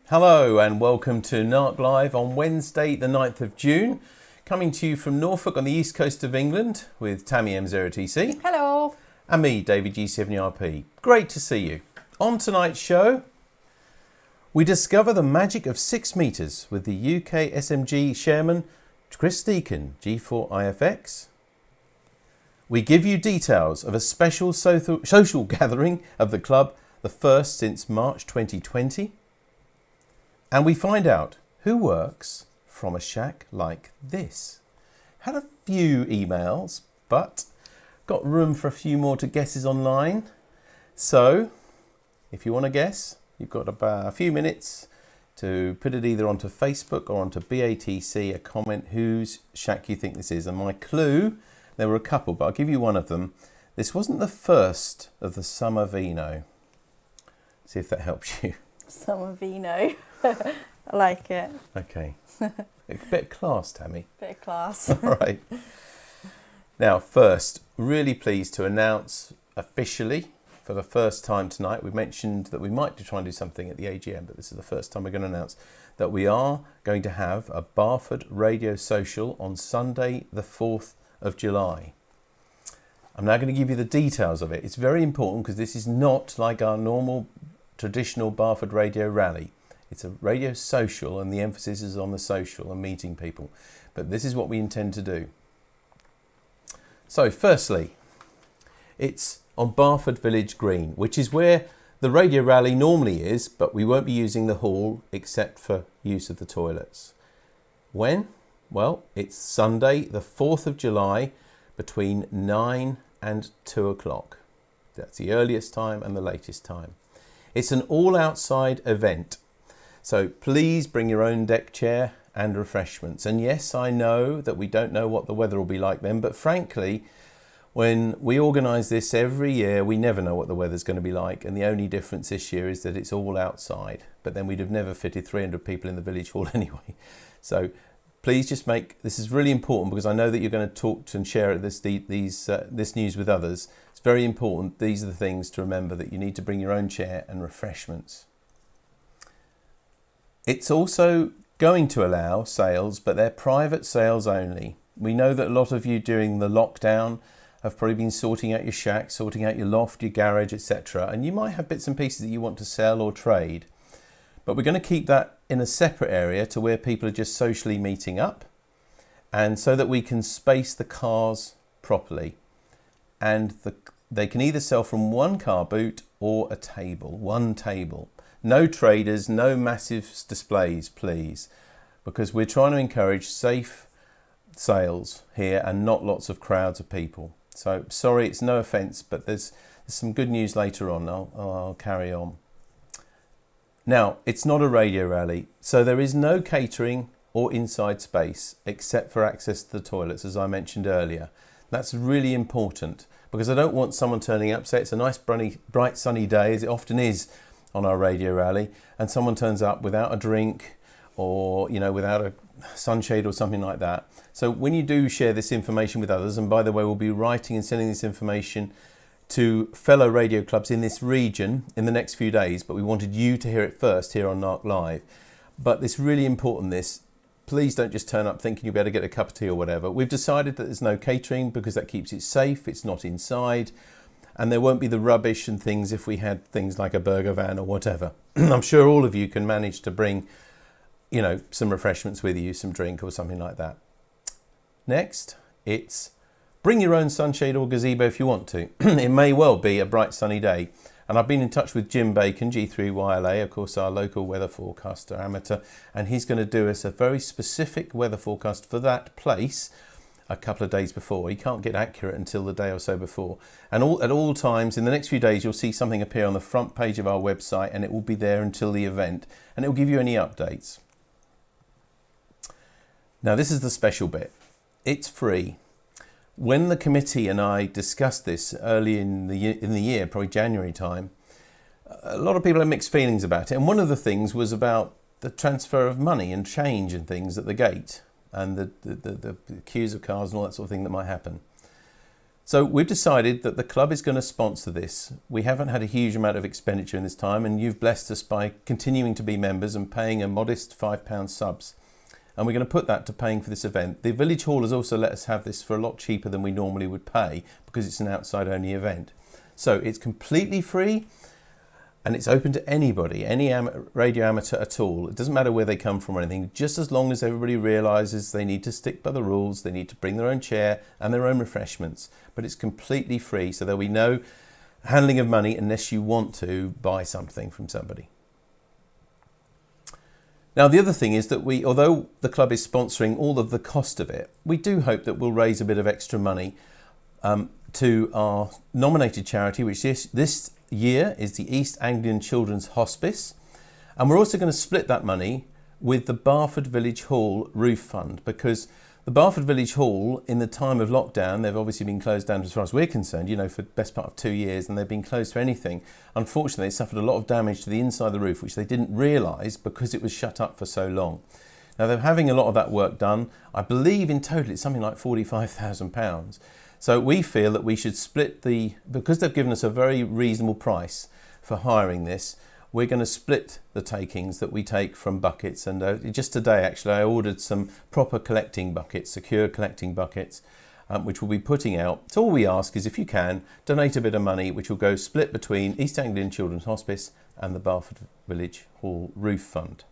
Hello and welcome to NARC Live on Wednesday the 9th of June, coming to you from Norfolk on the east coast of England with Tammy M0TC. Hello. And me, David G7RP. Great to see you. On tonight's show, we discover the magic of 6 metres with the UK SMG chairman Chris Deacon G4IFX. We give you details of a special social gathering of the club, the first since March 2020. And we find out who works from a shack like this. Had a few emails, but got room for a few more to guesses online. So, if you want to guess, you've got about a few minutes to put it either onto Facebook or onto BATC, a comment whose shack you think this is. And my clue, there were a couple, but I'll give you one of them. This wasn't the first of the summer vino. See if that helps you. Summer vino. I like it. Okay. A bit of class, Tammy. Bit of class. All right. Now, first, really pleased to announce officially for the first time tonight, we mentioned that we might try and do something at the AGM, but this is the first time we're going to announce that we are going to have a Barford Radio Social on Sunday, the 4th of July. I'm now going to give you the details of it. It's very important because this is not like our normal traditional Barford Radio rally. It's a radio social and the emphasis is on the social and meeting people. But this is what we intend to do. So firstly, it's on Barford Village Green, which is where the radio rally normally is, but we won't be using the hall except for use of the toilets. When? Well, it's Sunday, the 4th of July, between 9 and 2 o'clock. That's the earliest time and the latest time. It's an all-outside event. So please bring your own deck chair and refreshments. And yes, I know that we don't know what the weather will be like then, but frankly, when we organise this every year, we never know what the weather's going to be like. And the only difference this year is that it's all outside. But then we'd have never fitted 300 people in the village hall anyway. So please just this is really important because I know that you're going to talk and share this news with others. It's very important. These are the things to remember, that you need to bring your own chair and refreshments. It's also going to allow sales, but they're private sales only. We know that a lot of you during the lockdown have probably been sorting out your shack, sorting out your loft, your garage, etc. And you might have bits and pieces that you want to sell or trade. But we're going to keep that in a separate area to where people are just socially meeting up, and so that we can space the cars properly. And they can either sell from one car boot or a table, one table. No traders, no massive displays, please, because we're trying to encourage safe sales here and not lots of crowds of people. So sorry, it's no offence, but there's some good news later on. I'll carry on. Now, it's not a radio rally, so there is no catering or inside space except for access to the toilets, as I mentioned earlier. That's really important because I don't want someone turning up, say it's a nice bright sunny day, as it often is on our radio rally, and someone turns up without a drink or without a sunshade or something like that. So when you do share this information with others, and by the way, we'll be writing and sending this information to fellow radio clubs in this region in the next few days, but we wanted you to hear it first here on NARC Live. But it's really important, please don't just turn up thinking you better get a cup of tea or whatever. We've decided that there's no catering because that keeps it safe, it's not inside, and there won't be the rubbish and things if we had things like a burger van or whatever. I'm sure all of you can manage to bring, some refreshments with you, some drink or something like that. Next, it's bring your own sunshade or gazebo if you want to. It may well be a bright sunny day. And I've been in touch with Jim Bacon, G3YLA, of course, our local weather forecaster amateur, and he's going to do us a very specific weather forecast for that place a couple of days before. He can't get accurate until the day or so before. And at all times, in the next few days, you'll see something appear on the front page of our website, and it will be there until the event, and it will give you any updates. Now, this is the special bit. It's free. When the committee and I discussed this early in the year, probably January time, a lot of people had mixed feelings about it. And one of the things was about the transfer of money and change and things at the gate, and the queues of cars and all that sort of thing that might happen. So we've decided that the club is going to sponsor this. We haven't had a huge amount of expenditure in this time, and you've blessed us by continuing to be members and paying a modest £5 subs. And we're going to put that to paying for this event. The Village Hall has also let us have this for a lot cheaper than we normally would pay because it's an outside only event. So it's completely free and it's open to anybody, any radio amateur at all. It doesn't matter where they come from or anything, just as long as everybody realises they need to stick by the rules, they need to bring their own chair and their own refreshments. But it's completely free, so there'll be no handling of money unless you want to buy something from somebody. Now, the other thing is that although the club is sponsoring all of the cost of it, we do hope that we'll raise a bit of extra money to our nominated charity, which this year is the East Anglian Children's Hospice. And we're also going to split that money with the Barford Village Hall Roof Fund, because the Barford Village Hall, in the time of lockdown, they've obviously been closed down as far as we're concerned, for the best part of 2 years, and they've been closed for anything. Unfortunately, they suffered a lot of damage to the inside of the roof, which they didn't realise because it was shut up for so long. Now, they're having a lot of that work done. I believe in total it's something like £45,000. So we feel that we should split because they've given us a very reasonable price for hiring this, we're going to split the takings that we take from buckets. And just today, actually, I ordered some proper collecting buckets, secure collecting buckets, which we'll be putting out. So all we ask is, if you can, donate a bit of money, which will go split between East Anglian Children's Hospice and the Barford Village Hall Roof Fund.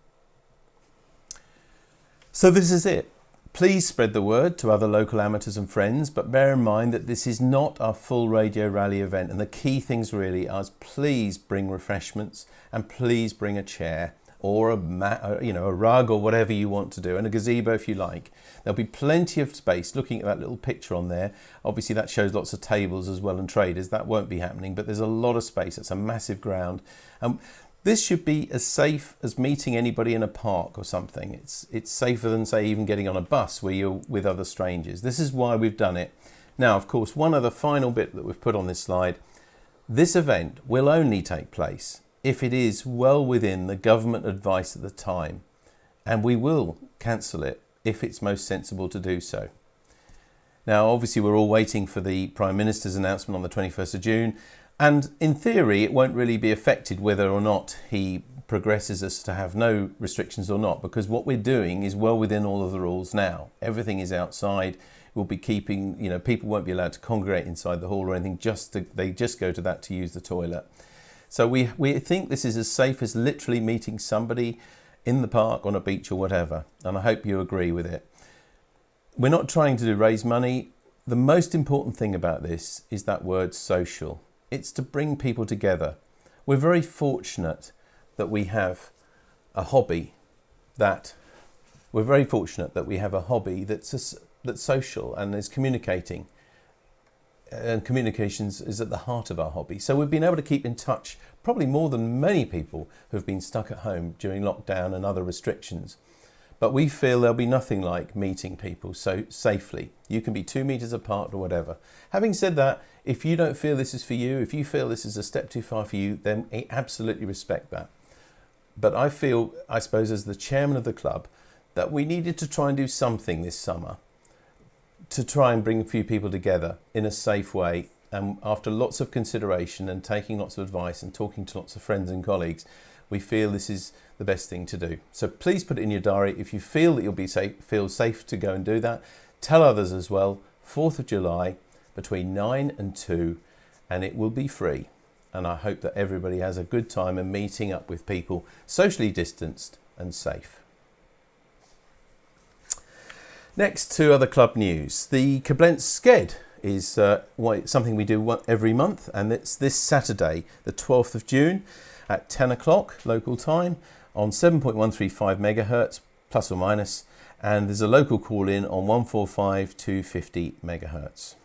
So this is it. Please spread the word to other local amateurs and friends, but bear in mind that this is not our full radio rally event, and the key things really are, please bring refreshments and please bring a chair or a mat, a rug or whatever you want to do, and a gazebo if you like. There'll be plenty of space. Looking at that little picture on there, obviously that shows lots of tables as well and traders. That won't be happening, but there's a lot of space. It's a massive ground. This should be as safe as meeting anybody in a park or something. It's safer than, say, even getting on a bus where you're with other strangers. This is why we've done it. Now, of course, one other final bit that we've put on this slide. This event will only take place if it is well within the government advice at the time, and we will cancel it if it's most sensible to do so. Now, obviously, we're all waiting for the Prime Minister's announcement on the 21st of June, and in theory, it won't really be affected whether or not he progresses us to have no restrictions or not, because what we're doing is well within all of the rules now. Everything is outside. We'll be keeping, people won't be allowed to congregate inside the hall or anything. They just go to that to use the toilet. So we think this is as safe as literally meeting somebody in the park, on a beach or whatever. And I hope you agree with it. We're not trying to raise money. The most important thing about this is that word social. It's to bring people together. We're very fortunate that we have a hobby that's social and is communicating. And communications is at the heart of our hobby. So we've been able to keep in touch probably more than many people who've been stuck at home during lockdown and other restrictions. But we feel there'll be nothing like meeting people so safely. You can be 2 meters apart or whatever. Having said that, if you don't feel this is for you, if you feel this is a step too far for you, then I absolutely respect that. But I feel, I suppose, as the chairman of the club, that we needed to try and do something this summer to try and bring a few people together in a safe way. And after lots of consideration and taking lots of advice and talking to lots of friends and colleagues, we feel this is the best thing to do. So please put it in your diary. If you feel that you'll be feel safe to go and do that, tell others as well. 4th of July between 9 and 2, and it will be free. And I hope that everybody has a good time and meeting up with people socially distanced and safe. Next to other club news, the Koblenz Sked is something we do every month, and it's this Saturday, the 12th of June at 10 o'clock local time on 7.135 megahertz plus or minus, and there's a local call in on 145 250 megahertz.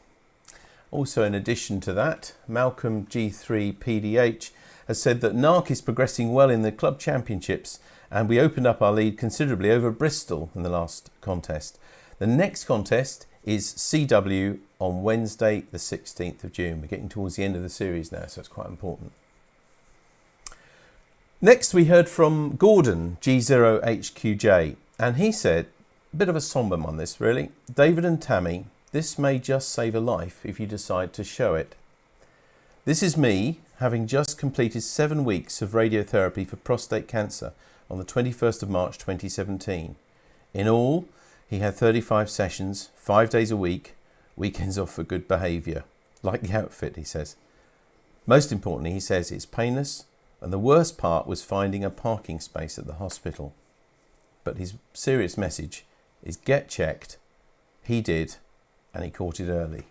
Also, in addition to that, Malcolm G4IFX has said that NARC is progressing well in the club championships, and we opened up our lead considerably over Bristol in the last contest. The next contest is CW on Wednesday the 16th of June. We're getting towards the end of the series now, so it's quite important. Next, we heard from Gordon G0HQJ, and he said, a bit of a somber one this really. David and Tammy This may just save a life if you decide to show it. This is me, having just completed 7 weeks of radiotherapy for prostate cancer on the 21st of March 2017. In all, he had 35 sessions, 5 days a week, weekends off for good behaviour. Like the outfit, he says. Most importantly, he says it's painless, and the worst part was finding a parking space at the hospital. But his serious message is get checked. He did, and he caught it early.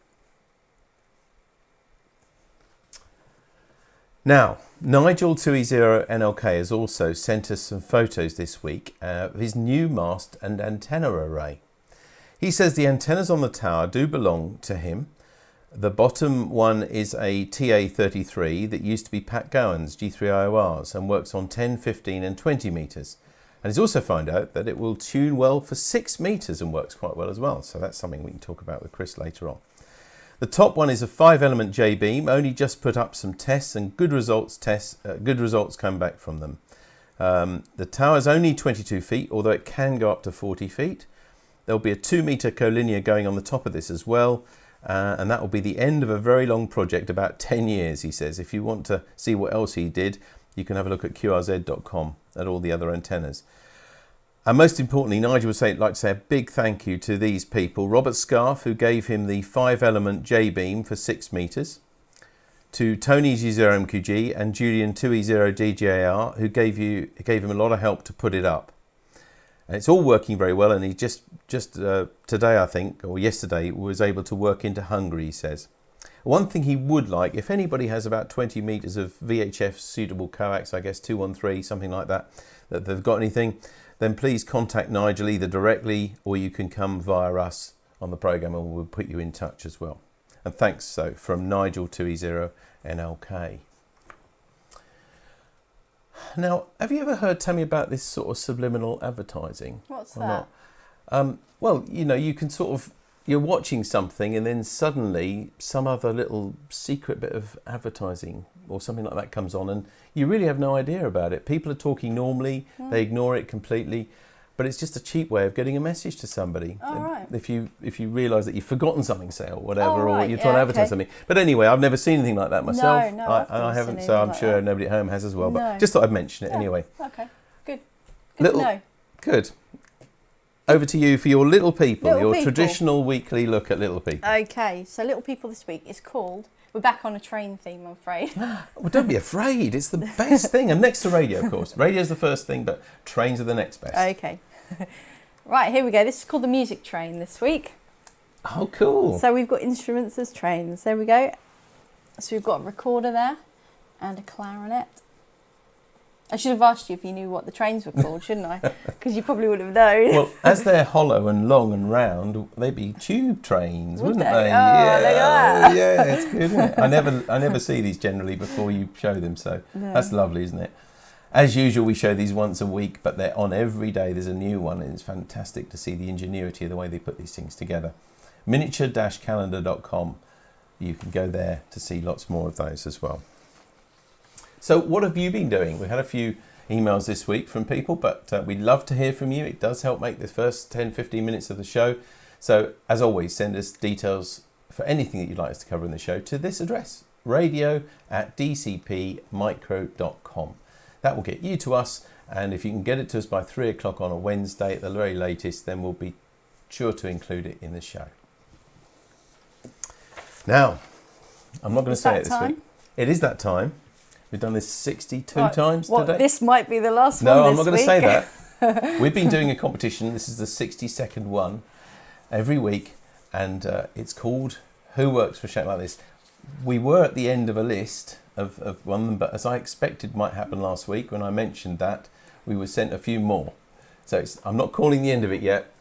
Now, Nigel 2E0NLK has also sent us some photos this week of his new mast and antenna array. He says the antennas on the tower do belong to him. The bottom one is a TA33 that used to be Pat Gowan's G3IORs and works on 10, 15 and 20 metres. And he's also found out that it will tune well for 6 metres and works quite well as well. So that's something we can talk about with Chris later on. The top one is a 5-element J-beam, only just put up some tests and good results come back from them. The tower is only 22 feet, although it can go up to 40 feet. There'll be a 2-metre collinear going on the top of this as well, and that will be the end of a very long project, about 10 years, he says. If you want to see what else he did, you can have a look at qrz.com at all the other antennas. And most importantly, Nigel would like to say a big thank you to these people. Robert Scarf, who gave him the 5-element J-beam for 6 metres. To Tony G0MQG and Julian 2E0DJR, who gave him a lot of help to put it up. And it's all working very well, and he just today, I think, or yesterday, was able to work into Hungary, he says. One thing he would like, if anybody has about 20 metres of VHF suitable coax, I guess 213, something like that they've got anything, then please contact Nigel either directly or you can come via us on the programme and we'll put you in touch as well. And thanks, from Nigel 2E0NLK. Now, have you ever heard, Tammy, about this sort of subliminal advertising? What's that? Well, you can you're watching something and then suddenly some other little secret bit of advertising or something like that comes on and you really have no idea about it. People are talking normally, they ignore it completely, but it's just a cheap way of getting a message to somebody. Oh, right. If you realise that you've forgotten something, say, or whatever, right. or you're trying to advertise something. But anyway, I've never seen anything like that myself. No, I haven't, so I'm sure nobody at home has as well. But just thought I'd mention it anyway. Okay, good. Good to know. Good. Over to you for your little people, traditional weekly look at little people. Okay, so little people this week is called, we're back on a train theme, I'm afraid. Well, don't be afraid. It's the best thing. And next to radio, of course. Radio's the first thing, but trains are the next best. Okay. Right, here we go. This is called the music train this week. Oh, cool. So we've got instruments as trains. There we go. So we've got a recorder there and a clarinet. I should have asked you if you knew what the trains were called, shouldn't I? Because you probably would have known. Well, as they're hollow and long and round, they'd be tube trains, wouldn't they? Oh, yeah. Look at that. Yeah, it's good, isn't it? I never see these generally before you show them, so that's lovely, isn't it? As usual, we show these once a week, but they're on every day. There's a new one, and it's fantastic to see the ingenuity of the way they put these things together. Miniature-calendar.com. You can go there to see lots more of those as well. So what have you been doing? We had a few emails this week from people, but we'd love to hear from you. It does help make the first 10-15 minutes of the show. So as always, send us details for anything that you'd like us to cover in the show to this address, radio@dcpmicro.com. That will get you to us, and if you can get it to us by 3 o'clock on a Wednesday at the very latest, then we'll be sure to include it in the show. Now, I'm not going to say it this week. It is that time. We've done this 62 times today. This might be the last one No, this I'm not going to week. say that. We've been doing a competition. This is the 62nd one every week, and it's called Who Works for Shack Like This? We were at the end of a list of one of them, but as I expected might happen last week when I mentioned that, we were sent a few more. So I'm not calling the end of it yet.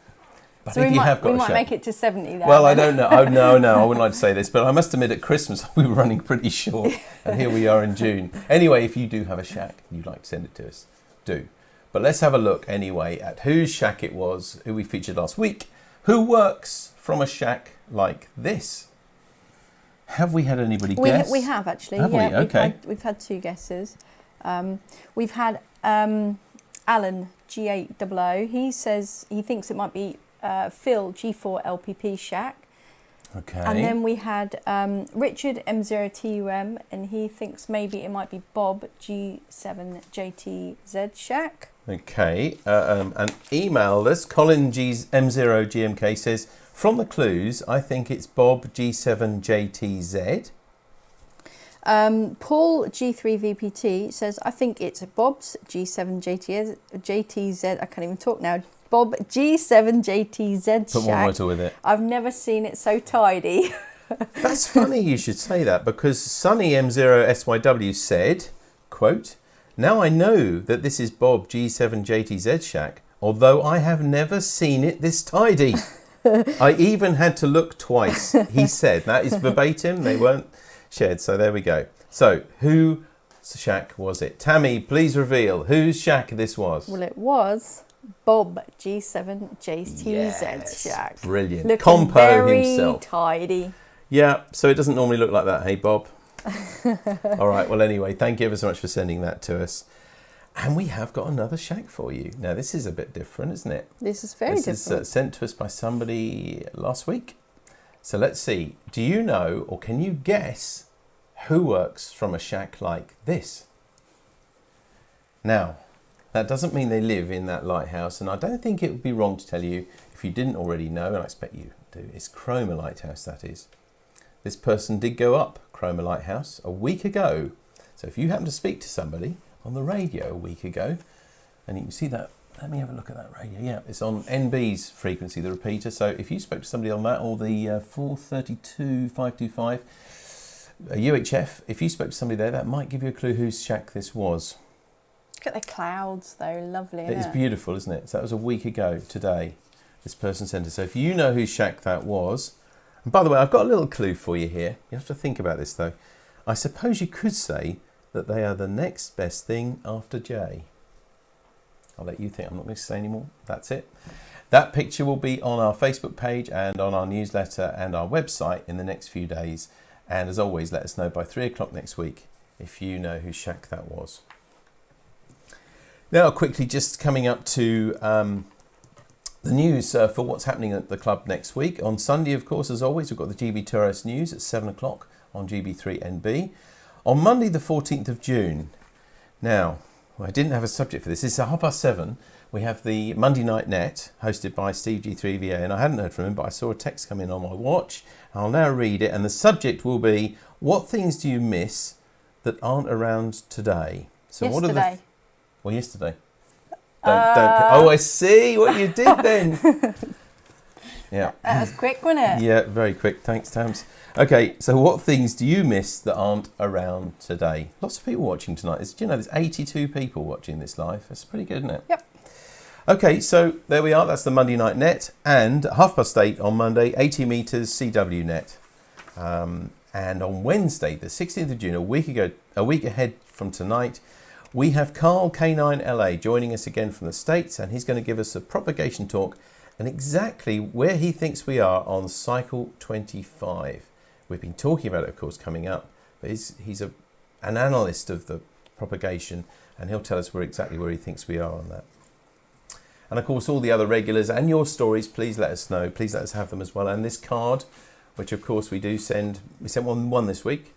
But So if we you have got might a show, make it to 70 there. well, I don't know. Oh, no, I wouldn't like to say this, but I must admit at Christmas we were running pretty short, and here we are in June. Anyway, if you do have a shack and you'd like to send it to us, do. But let's have a look anyway at whose shack it was, who we featured last week. Who works from a shack like this? Have we had anybody guess? We have actually. Have we? Okay. We've had 2 guesses. We've had Alan G800. He says he thinks it might be Phil G4LPP shack. Okay. And then we had Richard M0TUM, and he thinks maybe it might be Bob G7JTZ Shack. Okay. And email us. Colin M0GMK says, from the clues, I think it's Bob G7JTZ. Paul G3VPT says, I think it's Bob's G7JTZ. I can't even talk now. Bob G7JTZ Put one letter with it. I've never seen it so tidy. That's funny you should say that, because Sunny M0SYW said, quote, now I know that this is Bob G7JTZ Shack, although I have never seen it this tidy. I even had to look twice, he said. That is verbatim. They weren't shared. So there we go. So whose shack was it? Tammy, please reveal whose shack this was. Well, it was Bob G7JTZ Yes, Shack. brilliant. Looking Compo very himself. tidy. Yeah, so it doesn't normally look like that, hey Bob? All right, well anyway, thank you ever so much for sending that to us. And we have got another shack for you. Now this is a bit different, isn't it? This is very different. This is sent to us by somebody last week. So let's see, do you know or can you guess who works from a shack like this? Now, that doesn't mean they live in that lighthouse, and I don't think it would be wrong to tell you, if you didn't already know, and I expect you do, it's Cromer Lighthouse, that is. This person did go up Cromer Lighthouse a week ago. So if you happen to speak to somebody on the radio a week ago, and you can see that, let me have a look at that radio. Yeah, it's on NB's frequency, the repeater. So if you spoke to somebody on that, or the 432 525 UHF, if you spoke to somebody there, that might give you a clue whose shack this was. Look at the clouds though, lovely. It is beautiful, isn't it? So that was a week ago today, this person sent us. So if you know whose shack that was, and by the way, I've got a little clue for you here. You have to think about this though. I suppose you could say that they are the next best thing after J. I'll let you think. I'm not going to say any more. That's it. That picture will be on our Facebook page and on our newsletter and our website in the next few days. And as always, let us know by 3 o'clock next week if you know whose shack that was. Now, quickly, just coming up to the news for what's happening at the club next week. On Sunday, of course, as always, we've got the GB Tourist News at 7 o'clock on GB3NB. On Monday, the 14th of June. Now, I didn't have a subject for this. It's 7:30. We have the Monday Night Net, hosted by Steve G3VA, and I hadn't heard from him, but I saw a text come in on my watch. I'll now read it, and the subject will be, what things do you miss that aren't around today? So yesterday. What are the... Well, yesterday. Don't. Oh, I see what you did then. Yeah. That was quick, wasn't it? Yeah, very quick. Thanks, Tams. Okay, so what things do you miss that aren't around today? Lots of people watching tonight. Do you know there's 82 people watching this live? That's pretty good, isn't it? Yep. Okay, so there we are. That's the Monday Night Net. And 8:30 on Monday, 80 metres CW Net. And on Wednesday, the 16th of June, a week ahead from tonight, we have Carl K9LA joining us again from the States, and he's going to give us a propagation talk and exactly where he thinks we are on cycle 25. We've been talking about it, of course, coming up, but he's an analyst of the propagation, and he'll tell us exactly where he thinks we are on that. And of course, all the other regulars and your stories, please let us know. Please let us have them as well. And this card, which of course we sent one this week.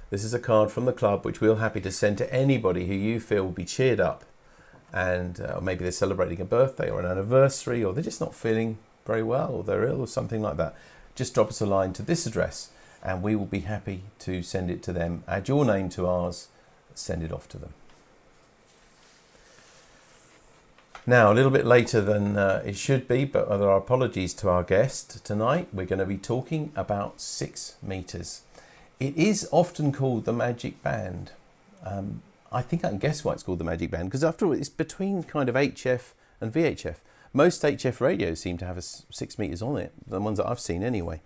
This is a card from the club, which we're happy to send to anybody who you feel will be cheered up. And maybe they're celebrating a birthday or an anniversary, or they're just not feeling very well, or they're ill or something like that. Just drop us a line to this address and we will be happy to send it to them. Add your name to ours, send it off to them. Now, a little bit later than it should be, but there are apologies to our guest tonight. We're going to be talking about 6 metres. It is often called the magic band. I think I can guess why it's called the magic band, because after all, it's between kind of HF and VHF. Most HF radios seem to have 6 metres on it, the ones that I've seen anyway.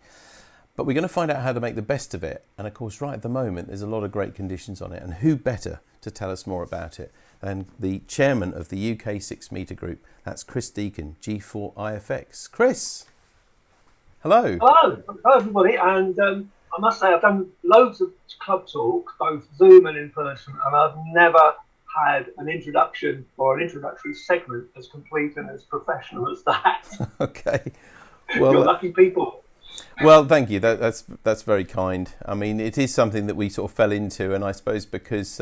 But we're going to find out how to make the best of it. And of course, right at the moment, there's a lot of great conditions on it. And who better to tell us more about it than the chairman of the UK 6 metre group? That's Chris Deacon G4IFX. Chris, hello. Hello everybody. And I must say I've done loads of club talks, both Zoom and in person, and I've never had an introduction or an introductory segment as complete and as professional as that. Okay. Well, you're lucky people. Well, thank you. That's very kind. I mean, it is something that we sort of fell into, and I suppose because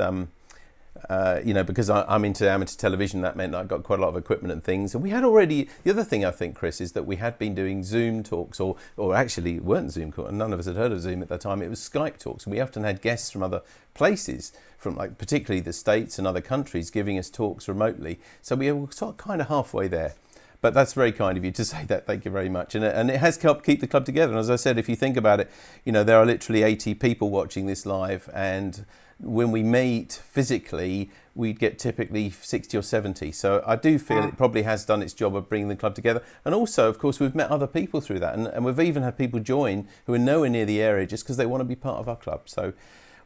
because I'm into amateur television, that meant I got quite a lot of equipment and things. And we had already, the other thing I think, Chris, is that we had been doing Zoom talks, or actually it weren't Zoom talks, and none of us had heard of Zoom at that time. It was Skype talks, and we often had guests from other places, from like particularly the States and other countries, giving us talks remotely. So we were sort of kind of halfway there. But that's very kind of you to say that. Thank you very much. And it has helped keep the club together. And as I said, if you think about it, there are literally 80 people watching this live. And when we meet physically, we'd get typically 60 or 70. So I do feel it probably has done its job of bringing the club together. And also, of course, we've met other people through that. And we've even had people join who are nowhere near the area just because they want to be part of our club. So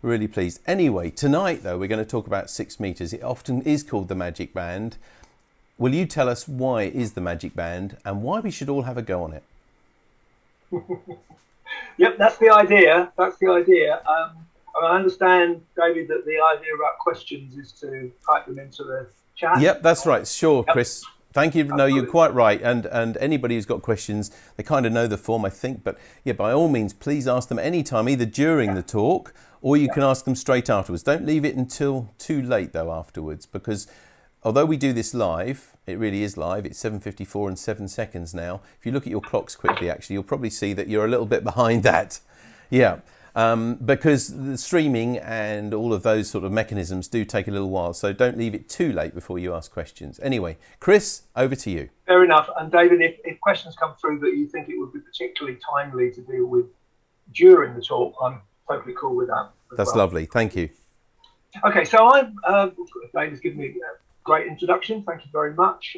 we're really pleased. Anyway, tonight, though, we're going to talk about 6 meters. It often is called the Magic Band. Will you tell us why it is the Magic Band and why we should all have a go on it? Yep, that's the idea. I understand, David, that the idea about questions is to type them into the chat. Yep, that's right. Sure, Yep. Chris. Thank you. No, you're quite right. And anybody who's got questions, they kind of know the form, I think. But yeah, by all means, please ask them anytime, either during the talk or you can ask them straight afterwards. Don't leave it until too late, though, afterwards, because although we do this live, it really is live. It's 7:54 and 7 seconds now. If you look at your clocks quickly, actually, you'll probably see that you're a little bit behind that. Yeah, because the streaming and all of those sort of mechanisms do take a little while. So don't leave it too late before you ask questions. Anyway, Chris, over to you. Fair enough. And David, if questions come through that you think it would be particularly timely to deal with during the talk, I'm totally cool with that. That's lovely. Thank you. Okay, so David's given me a great introduction. Thank you very much.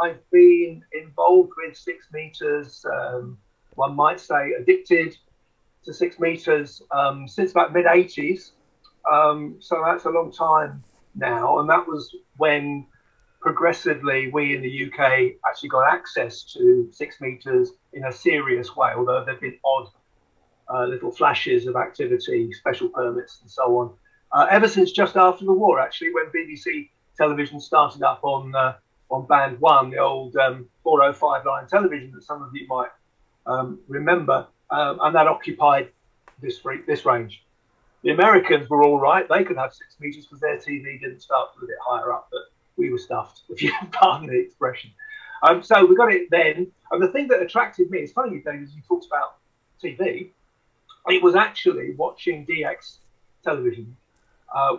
I've been involved with 6 meters, one might say addicted to 6 meters since about mid-80s. So that's a long time now. And that was when progressively we in the UK actually got access to 6 meters in a serious way, although there've been odd little flashes of activity, special permits and so on. Ever since just after the war, actually, when BBC television started up on Band 1, the old 405 line television that some of you might remember, and that occupied this range. The Americans were all right; they could have 6 meters because their TV didn't start a bit higher up, but we were stuffed, if you pardon the expression. So we got it then, and the thing that attracted me, it's funny, David, as you talked about TV, it was actually watching DX television,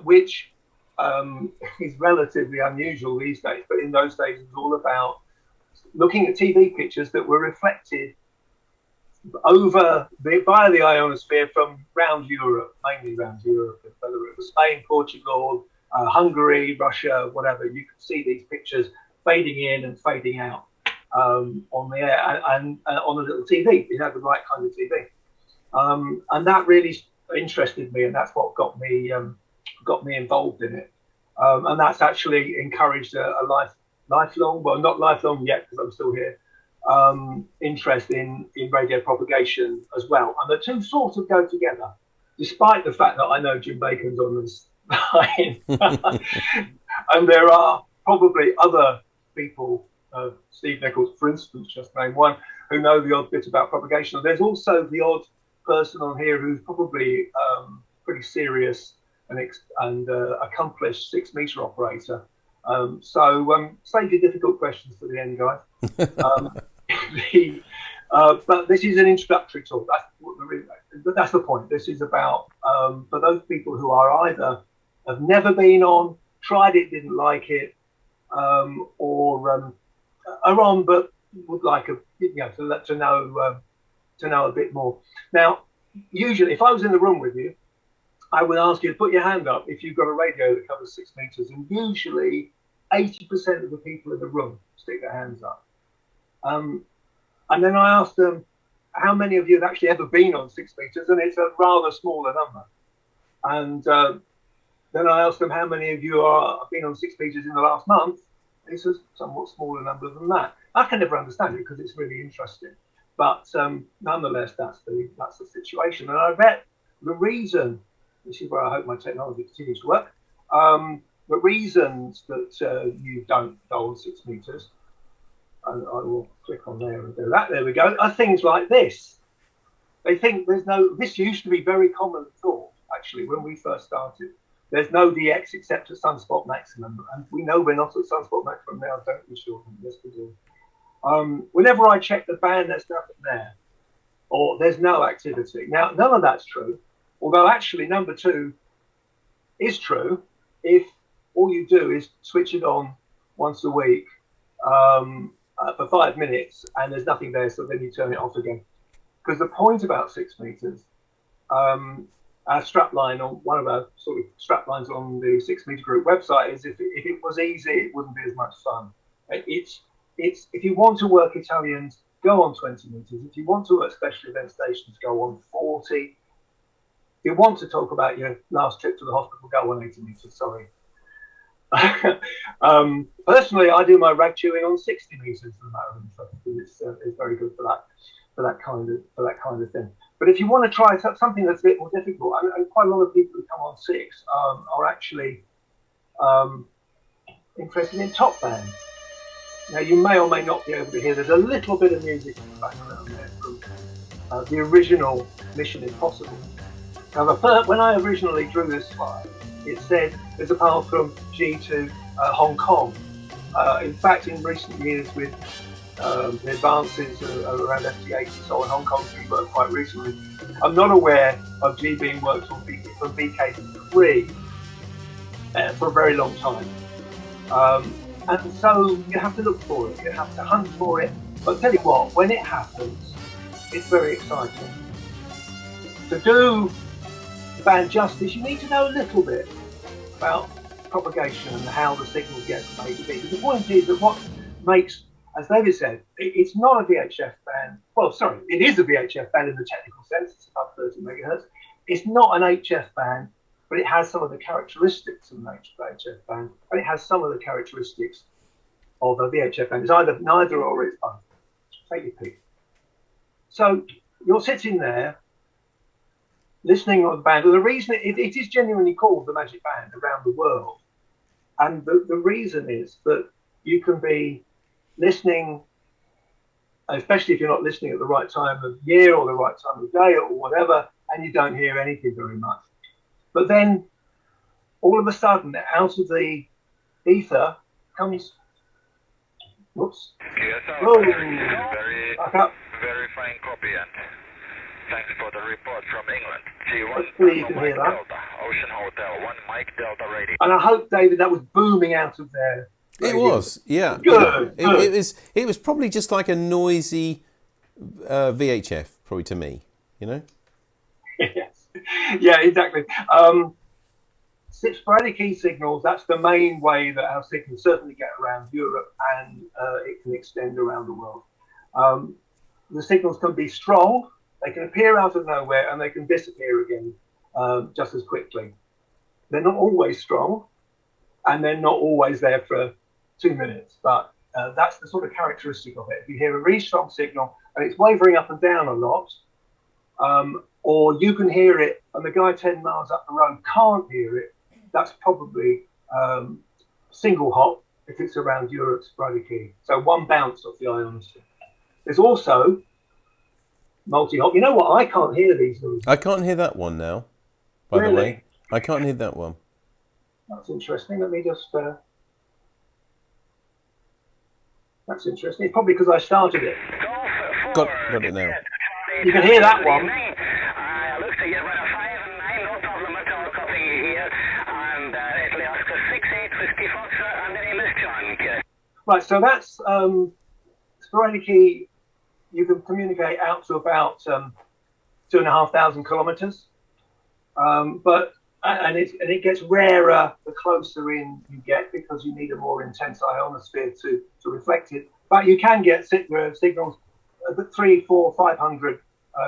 which is relatively unusual these days, but in those days it was all about looking at TV pictures that were reflected via the ionosphere from round Europe, mainly round Europe, whether it was Spain, Portugal, Hungary, Russia, whatever. You could see these pictures fading in and fading out on the air and on a little TV. It had the right kind of TV, and that really interested me, and that's what got me involved in it. And that's actually encouraged a lifelong, well, not lifelong yet because I'm still here, interest in radio propagation as well. And the two sort of go together, despite the fact that I know Jim Bacon's on this line. And there are probably other people, Steve Nichols, for instance, just name one, who know the odd bit about propagation. There's also the odd person on here who's probably pretty serious and accomplished 6 meter operator. So save your difficult questions for the end, guys. But this is an introductory talk. That's the point. This is about for those people who are either have never been on, tried it, didn't like it, or are on but would like to know a bit more. Now, usually, if I was in the room with you, I would ask you to put your hand up if you've got a radio that covers 6 meters, and usually 80% of the people in the room stick their hands up. And then I asked them, how many of you have actually ever been on 6 meters? And it's a rather smaller number. And then I asked them, how many of you have been on 6 meters in the last month? It's a somewhat smaller number than that. I can never understand it because it's really interesting. But nonetheless, that's the situation. And I bet the reason, this is where I hope my technology continues to work, the reasons that you don't go on 6 meters, and I will click on there and do that, there we go, are things like this. They think there's no. This used to be very common thought actually when we first started. There's no DX except at sunspot maximum, and we know we're not at sunspot maximum now, don't we, Sean? Yes, we do. Whenever I check the band, there's nothing there, or there's no activity. Now, none of that's true, although actually number 2 is true if all you do is switch it on once a week for 5 minutes and there's nothing there, so then you turn it off again. Because the point about 6 meters, our strap line on one of our sort of strap lines on the 6 meter group website is if it was easy, it wouldn't be as much fun. It's if you want to work Italians, go on 20 meters. If you want to work special event stations, go on 40. If you want to talk about your last trip to the hospital, go on 80 meters. Sorry. Personally, I do my rag chewing on 60 meters. As a matter of interest, it's very good for that kind of thing. But if you want to try something that's a bit more difficult, and quite a lot of people who come on 6 are actually interested in top band. Now, you may or may not be able to hear. There's a little bit of music in the background there from the original Mission Impossible. Now, when I originally drew this slide, it said there's a path from G to Hong Kong. In fact, in recent years, with the advances around FT8 and so on, Hong Kong's been worked quite recently. I'm not aware of G being worked on from VK3 for a very long time. And so you have to look for it, you have to hunt for it. But tell you what, when it happens, it's very exciting. To do the band justice, you need to know a little bit about propagation and how the signals get from A to B. But the point is that what makes, as David said, it's not a VHF band. Well, sorry, it is a VHF band in the technical sense. It's above 30 megahertz. It's not an HF band, but it has some of the characteristics of an HF band, and it has some of the characteristics of a VHF band. It's either neither or it's both. Take your pick. So you're sitting there listening on the band, and the reason it is genuinely called the Magic Band around the world, and the reason is that you can be listening, especially if you're not listening at the right time of year or the right time of day or whatever, and you don't hear anything very much. But then, all of a sudden, out of the ether comes, whoops. Yes, sir. Whoa. Very fine copy, and thanks for the report from England. G1, hopefully you can hear that. Delta, Ocean Hotel, 1 Mike Delta radio. And I hope, David, that was booming out of there. It was, yeah. Good. It was probably just like a noisy VHF, probably to me, you know? Yes. Yeah, exactly. Sporadic key signals, that's the main way that our signals certainly get around Europe, and it can extend around the world. The signals can be strong, they can appear out of nowhere, and they can disappear again just as quickly. They're not always strong, and they're not always there for 2 minutes, but that's the sort of characteristic of it. If you hear a really strong signal and it's wavering up and down a lot, or you can hear it and the guy 10 miles up the road can't hear it, that's probably single hop if it's around Europe's sporadic key. So one bounce off the ionosphere. There's also multi-hop. You know what? I can't hear these noises. I can't hear that one now, by the way. I can't hear that one. That's interesting. Let me just... that's interesting. It's probably because I started it. Got it now. You can hear that one. Looks to get about 5 and 9, no problem at all copying you here. And Italy Oscar 6850 Foxtrot, and then he missed John. Right, so that's sporadic key. You can communicate out to about 2,500 kilometers. And it gets rarer the closer in you get, because you need a more intense ionosphere to reflect it. But you can get signals at 300, 400, 500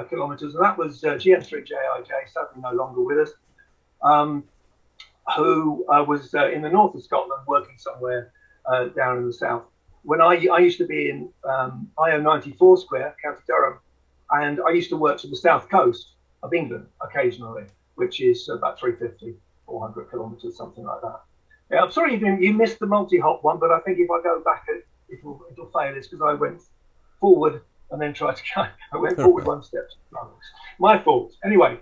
kilometers, and that was GM3JIJ, sadly no longer with us, who was in the north of Scotland working somewhere down in the south. When I used to be in IO 94 Square, County Durham, and I used to work to the south coast of England occasionally, which is about 350, 400 kilometers, something like that. Yeah, I'm sorry you missed the multi-hop one, but I think if I go back, it'll fail. It's because I went forward and then tried to go. I went forward one step. My fault. Anyway,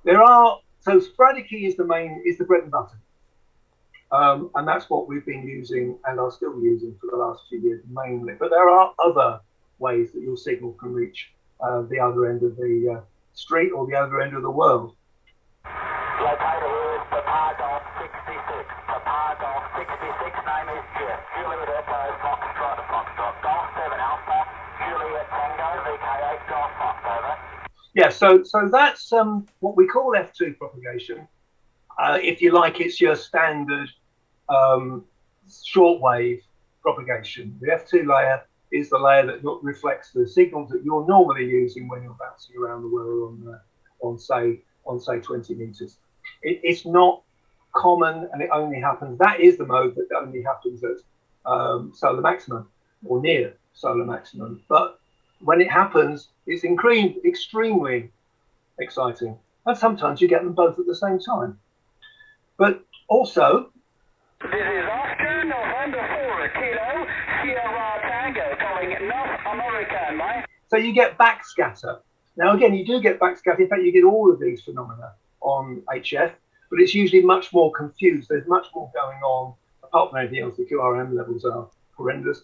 so Sporadically is the bread and butter. And that's what we've been using and are still using for the last few years mainly. But there are other ways that your signal can reach the other end of the street or the other end of the world. Locator here is Papa Golf 66. Papa Golf 66, name is Jeff. Juliet Echo Foxtrot Foxtrot. Golf 7 Alpha, Juliet Tango, VK8 Golf Fox, over. Yeah, so that's what we call F2 propagation. If you like, it's your standard shortwave propagation. The F2 layer is the layer that reflects the signals that you're normally using when you're bouncing around the world on say 20 meters. It's not common, and it only happens. That is the mode that only happens at solar maximum or near solar maximum. But when it happens, it's extremely exciting, and sometimes you get them both at the same time. But also, this is Oscar November 4 Kilo Sierra Tango calling North America, mate. So you get backscatter. Now again, you do get backscatter. In fact, you get all of these phenomena on HF, but it's usually much more confused. There's much more going on. Apart from anything else, the QRM levels are horrendous,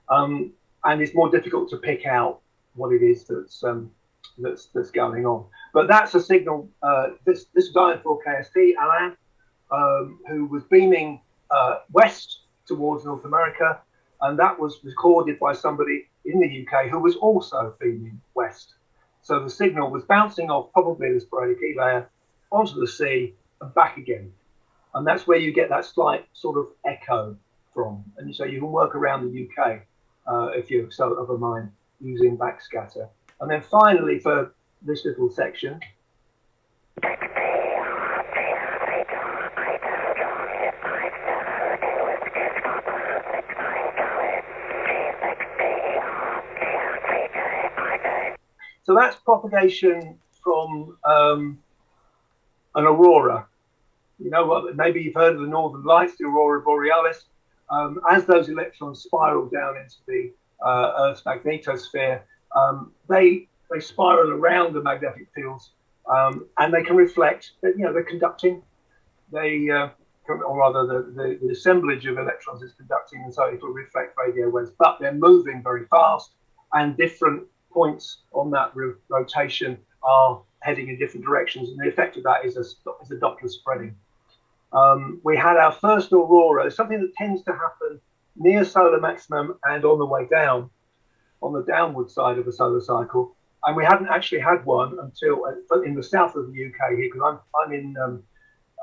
and it's more difficult to pick out what it is that's going on. But that's a signal. This dial for KST, Alain, who was beaming west towards North America, and that was recorded by somebody in the UK who was also beaming west. So the signal was bouncing off probably the sporadic E layer onto the sea and back again. And that's where you get that slight sort of echo from. And so you can work around the UK if you're so of a mind using backscatter. And then finally, for this little section, so that's propagation from an aurora. You know what? Maybe you've heard of the Northern Lights, the aurora borealis. As those electrons spiral down into the Earth's magnetosphere, they spiral around the magnetic fields, and they can reflect. They're conducting. Or rather, the assemblage of electrons is conducting, and so it will reflect radio waves. But they're moving very fast, and different points on that rotation are heading in different directions, and the effect of that is a Doppler spreading. We had our first aurora, something that tends to happen near solar maximum and on the way down, on the downward side of the solar cycle. And we hadn't actually had one until in the south of the UK here, because I'm in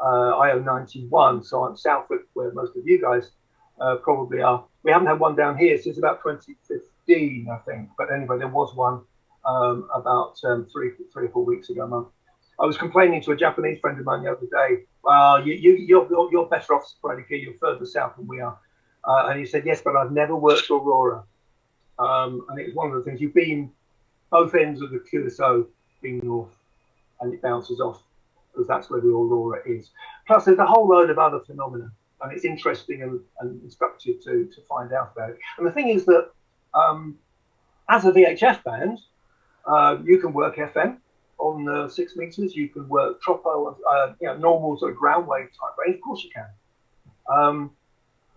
IO 91, so I'm south of where most of you guys probably are. We haven't had one down here since about 2015, I think. But anyway, there was one about 3 or 4 weeks ago. I was complaining to a Japanese friend of mine the other day. You're better off sporadically. You're further south than we are. And he said, yes, but I've never worked aurora. And it's one of the things. You beam both ends of the QSO beam north, and it bounces off, because that's where the aurora is. Plus, there's a whole load of other phenomena, and it's interesting and instructive to find out about it. And the thing is that as a VHF band, you can work FM on 6 meters. You can work tropo, normal sort of ground wave type range. Of course you can.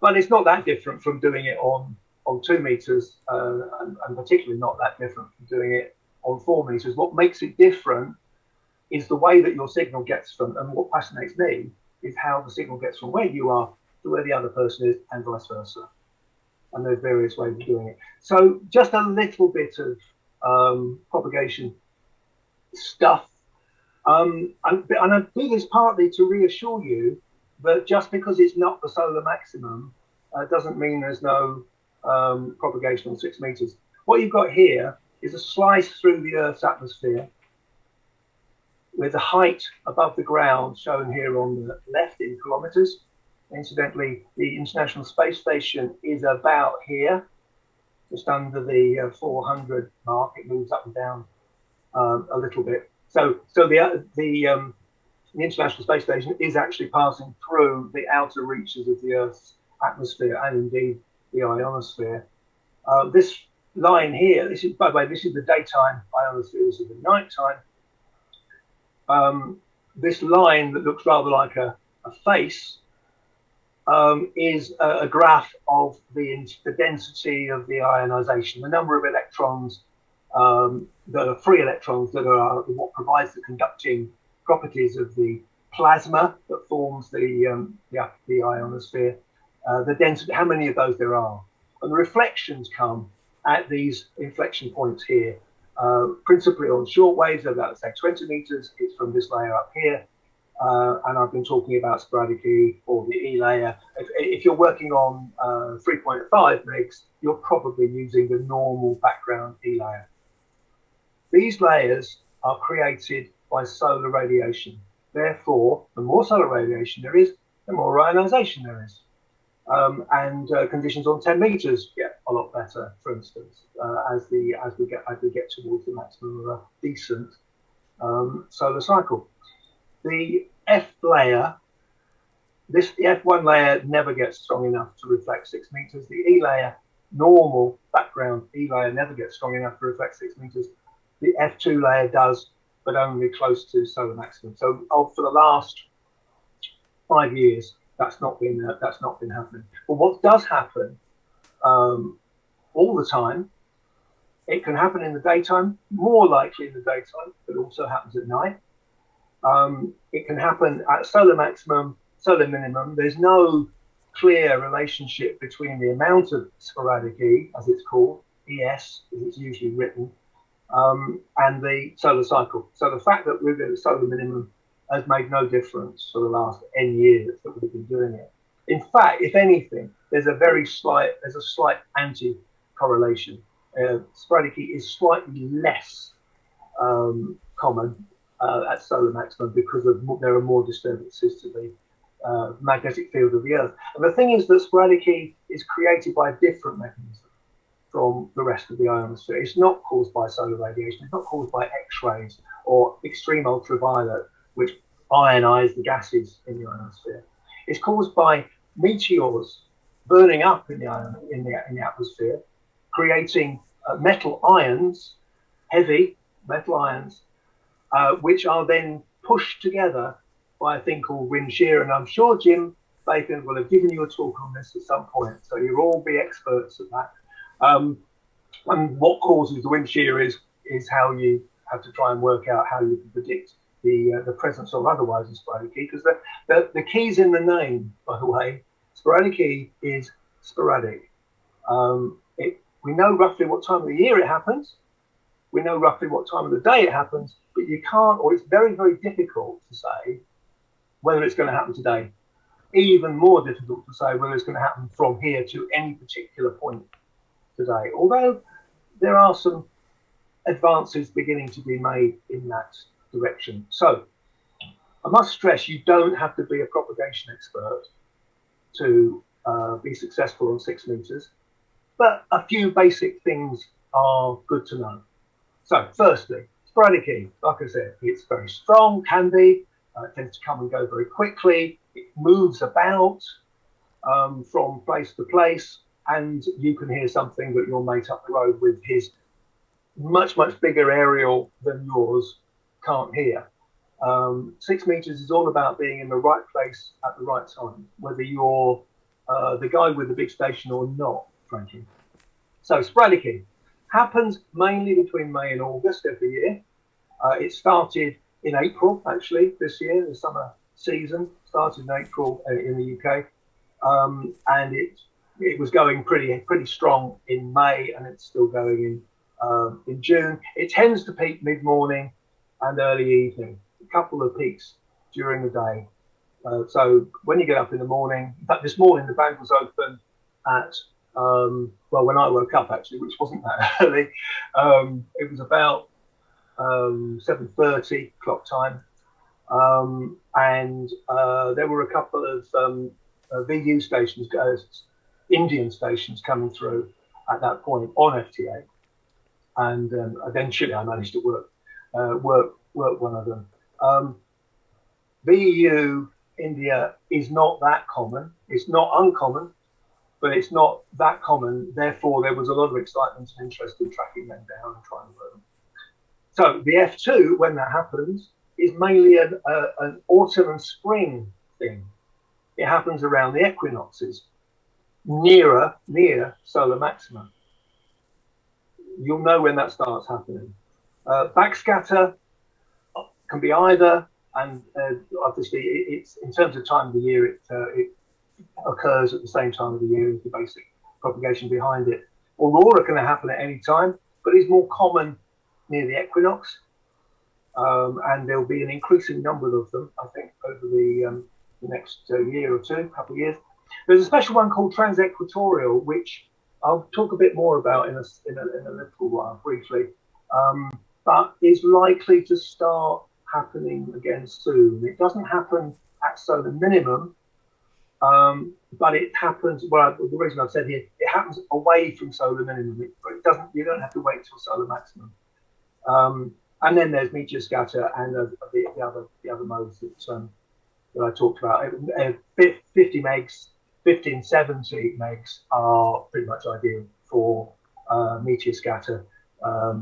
But it's not that different from doing it on 2 meters, and particularly not that different from doing it on 4 meters. What makes it different is the way that your signal gets from, and what fascinates me is how the signal gets from where you are to where the other person is, and vice versa. And there's various ways of doing it. So just a little bit of propagation stuff. And I do this partly to reassure you that just because it's not the solar maximum doesn't mean there's no propagation on 6 meters. What you've got here is a slice through the Earth's atmosphere with the height above the ground shown here on the left in kilometers. Incidentally, the International Space Station is about here, just under the 400 mark. It moves up and down a little bit. So the International Space Station is actually passing through the outer reaches of the Earth's atmosphere and indeed the ionosphere. This line here, by the way, this is the daytime ionosphere, this is the nighttime. this line that looks rather like a face is a graph of the density of the ionization, the number of electrons that are free electrons that are what provides the conducting properties of the plasma that forms the ionosphere, the density, how many of those there are. And the reflections come at these inflection points here, principally on short waves of about, say, 20 meters. It's from this layer up here. And I've been talking about sporadic E or the E layer. If you're working on 3.5 megs, you're probably using the normal background E layer. These layers are created by solar radiation. Therefore, the more solar radiation there is, the more ionization there is. And conditions on 10 meters get a lot better, for instance, as we get towards the maximum of a decent solar cycle. The F layer, the F1 layer never gets strong enough to reflect 6 meters. The E layer, normal background E layer, never gets strong enough to reflect 6 meters. The F2 layer does, but only close to solar maximum. So for the last 5 years, that's not been happening. But what does happen all the time, it can happen in the daytime, more likely in the daytime, but also happens at night. It can happen at solar maximum, solar minimum. There's no clear relationship between the amount of sporadic E, as it's called, ES, as it's usually written, and the solar cycle. So the fact that we're at solar minimum has made no difference for the last N years that we've been doing it. In fact, if anything, there's a slight anti-correlation. Sporadic E is slightly less common at solar maximum because there are more disturbances to the magnetic field of the Earth. And the thing is that sporadic E is created by a different mechanism from the rest of the ionosphere. It's not caused by solar radiation. It's not caused by X-rays or extreme ultraviolet, which ionize the gases in the ionosphere. It's caused by meteors burning up in the atmosphere, creating metal ions, heavy metal ions, which are then pushed together by a thing called wind shear. And I'm sure Jim Bacon will have given you a talk on this at some point, so you'll all be experts at that. And what causes the wind shear is how you have to try and work out how you can predict the presence or otherwise of sporadic E, because the key's in the name, by the way. Sporadic E is sporadic. We know roughly what time of the year it happens. We know roughly what time of the day it happens, but you can't, or it's very, very difficult to say whether it's going to happen today. Even more difficult to say whether it's going to happen from here to any particular point today. Although there are some advances beginning to be made in that direction. So I must stress, you don't have to be a propagation expert to be successful on 6 meters, but a few basic things are good to know. So firstly, sporadic E, like I said, it's very strong, can be, it tends to come and go very quickly, it moves about from place to place, and you can hear something that your mate up the road with his much, much bigger aerial than yours can't hear. 6 meters is all about being in the right place at the right time, whether you're the guy with the big station or not, frankly. So sporadic E happens mainly between May and August every year. It started in April, actually, this year. The summer season started in April in the UK, and it was going pretty strong in May, and it's still going in June. It tends to peak mid-morning and early evening, a couple of peaks during the day. So when you get up in the morning, in fact, this morning the bank was open at, when I woke up actually, which wasn't that early, it was about 7:30 clock time. And there were a couple of VU stations, Indian stations coming through at that point on FTA. And eventually I managed to work one of them. VU India is not that common. It's not uncommon, but it's not that common. Therefore, there was a lot of excitement and interest in tracking them down and trying to work them. So the F2, when that happens, is mainly an autumn and spring thing. It happens around the equinoxes, near solar maxima. You'll know when that starts happening. Backscatter can be either, and obviously it's in terms of time of the year, it occurs at the same time of the year as the basic propagation behind it. Aurora can happen at any time, but is more common near the equinox, and there'll be an increasing number of them, I think, over the next year or two, couple of years. There's a special one called Transequatorial, which I'll talk a bit more about in a little while, briefly, but is likely to start happening again soon. It doesn't happen at solar minimum, but it happens. Well, the reason I've said here, it happens away from solar minimum. It doesn't. You don't have to wait till solar maximum. And then there's meteor scatter and the other modes that I talked about. 50 megs, 50 and 70 megs are pretty much ideal for meteor scatter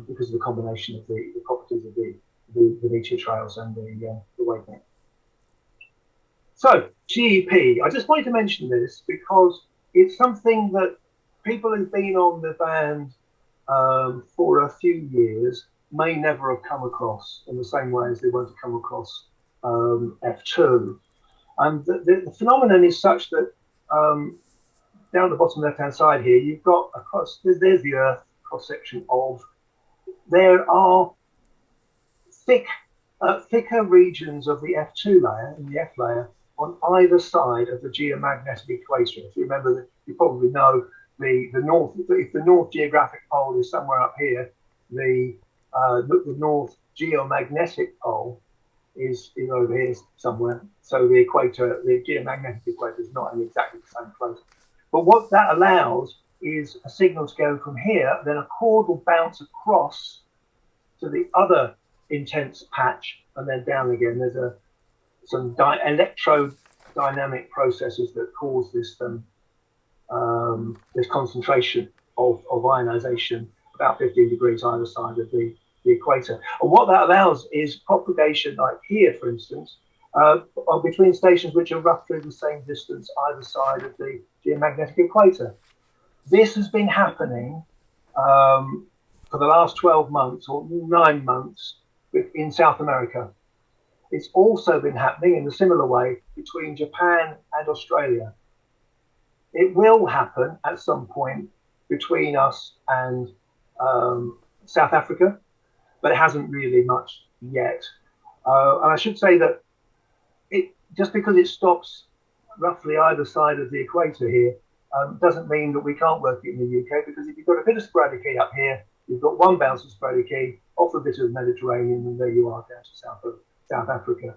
because of the combination of the properties of the meteor trails and the wavelength. So GEP, I just wanted to mention this because it's something that people who've been on the band for a few years may never have come across in the same way as they won't have come across F2. And the phenomenon is such that down the bottom left-hand side here, you've got across, there's the Earth cross-section of, there are thicker regions of the F2 layer, in the F layer, on either side of the geomagnetic equator. If you remember, you probably know the north, if the north geographic pole is somewhere up here, the north geomagnetic pole is over here somewhere. So the equator, the geomagnetic equator is not in exactly the same place. But what that allows is a signal to go from here, then a chord will bounce across to the other intense patch and then down again. There's some electrodynamic processes that cause this this concentration of ionization about 15 degrees either side of the equator. And what that allows is propagation, like here, for instance, between stations which are roughly the same distance either side of the geomagnetic equator. This has been happening for the last 12 months or 9 months in South America. It's also been happening in a similar way between Japan and Australia. It will happen at some point between us and South Africa, but it hasn't really much yet. And I should say that just because it stops roughly either side of the equator here doesn't mean that we can't work it in the UK, because if you've got a bit of sporadic E up here, you've got one bounce of sporadic E off a bit of the Mediterranean, and there you are down to South Africa.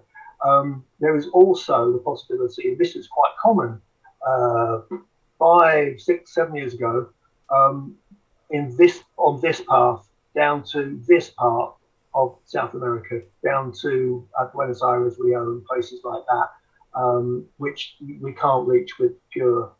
There is also the possibility, and this is quite common, 5, 6, 7 years ago, on this path down to this part of South America, down to Buenos Aires, Rio, and places like that, which we can't reach with pure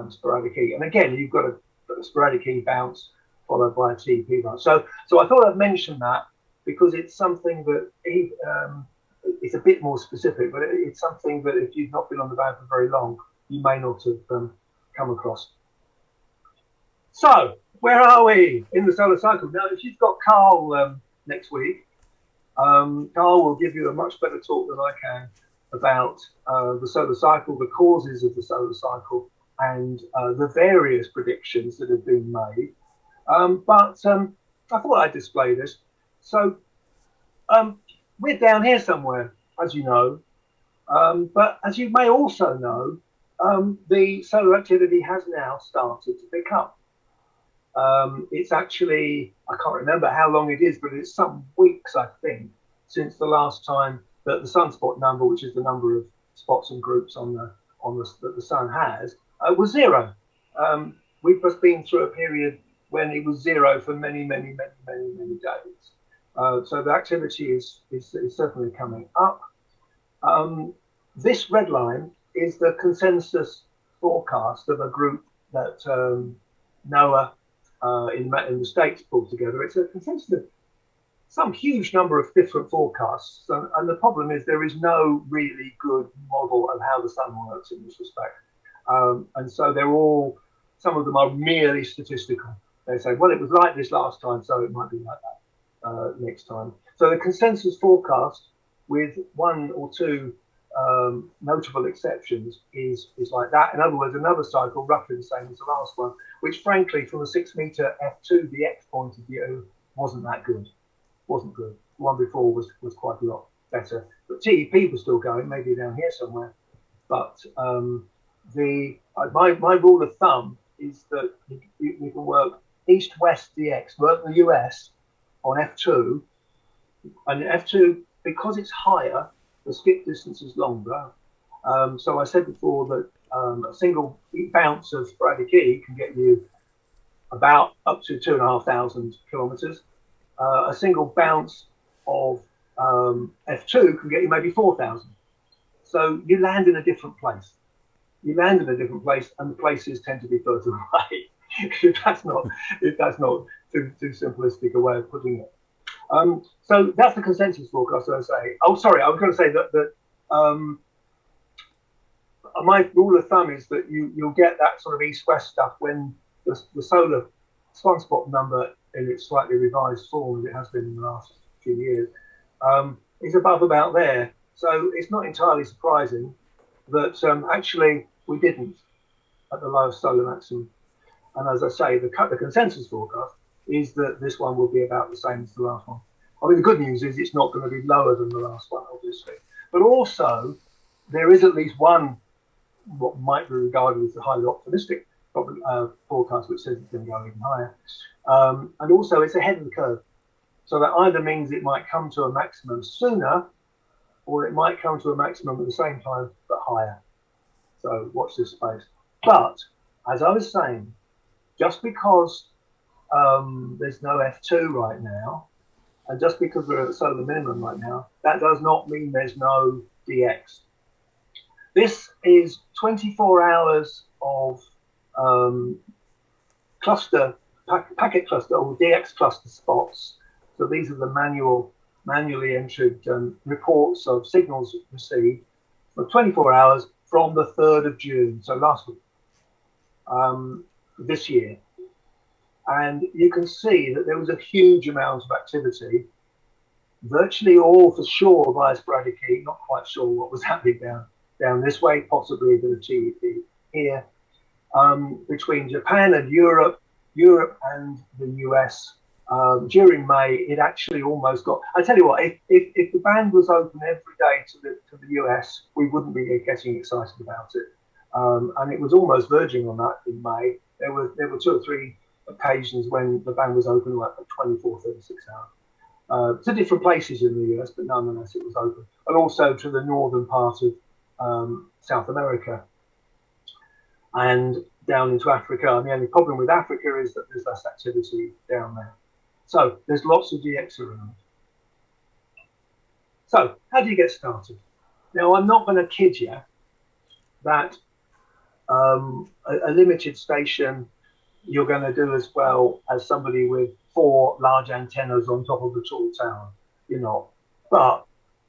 sporadic E. And again, you've got a sporadic E bounce followed by a TP bounce. So I thought I'd mention that because it's something that it's a bit more specific, but it's something that if you've not been on the band for very long, you may not have come across. So where are we in the solar cycle? Now, if you've got Carl next week, Carl will give you a much better talk than I can about the solar cycle, the causes of the solar cycle, and the various predictions that have been made. But I thought I'd display this. So we're down here somewhere, as you know, but as you may also know, the solar activity has now started to pick up. It's actually, I can't remember how long it is, but it's some weeks, I think, since the last time that the sunspot number, which is the number of spots and groups that the sun has, was 0. We've just been through a period when it was 0 for many, many, many, many, many days. So the activity is certainly coming up. This red line is the consensus forecast of a group that NOAA in the States pulled together. It's a consensus of some huge number of different forecasts. And the problem is there is no really good model of how the sun works in this respect. And so some of them are merely statistical. They say, well, it was like this last time, so it might be like that next time. So the consensus forecast, with one or two notable exceptions, is like that. In other words, another cycle roughly the same as the last one, which frankly, from a 6 meter F2 DX point of view, wasn't that good. Wasn't good. The one before was quite a lot better. But TEP was still going, maybe down here somewhere. But my rule of thumb is that you can work east-west DX, work the US on F2, and F2, because it's higher, the skip distance is longer. So I said before that a single bounce of sporadic E can get you about up to 2,500 kilometers. A single bounce of F2 can get you maybe 4,000. So you land in a different place. You land in a different place, and the places tend to be further away. if that's not too simplistic a way of putting it. So that's the consensus forecast. I say. Oh, sorry, I was going to say that my rule of thumb is that you'll get that sort of east-west stuff when the solar sunspot number in its slightly revised form, as it has been in the last few years, is above about there. So it's not entirely surprising that actually we didn't at the lowest solar maximum. And as I say, the consensus forecast is that this one will be about the same as the last one. I mean, the good news is it's not going to be lower than the last one, obviously. But also, there is at least one, what might be regarded as a highly optimistic forecast, which says it's going to go even higher. And also, it's ahead of the curve. So that either means it might come to a maximum sooner, or it might come to a maximum at the same time, but higher. So watch this space. But, as I was saying, just because there's no F2 right now, and just because we're at the solar minimum right now, that does not mean there's no DX. This is 24 hours of packet cluster or DX cluster spots. So these are the manually entered reports of signals received for 24 hours from the 3rd of June, so last week, this year. And you can see that there was a huge amount of activity, virtually all for sure via sporadic E, not quite sure what was happening down this way, possibly a bit of TEP here, between Japan and Europe and the US. During May, it actually almost got. I tell you what, if the band was open every day to the US, we wouldn't be getting excited about it. And it was almost verging on that in May. There were 2 or 3 occasions when the band was open like for 24, 36 hours. To different places in the US, but nonetheless it was open. And also to the northern part of South America and down into Africa. And the only problem with Africa is that there's less activity down there. So there's lots of DX around. So how do you get started? Now, I'm not going to kid you that a limited station you're going to do as well as somebody with 4 large antennas on top of a tall tower. You're not. But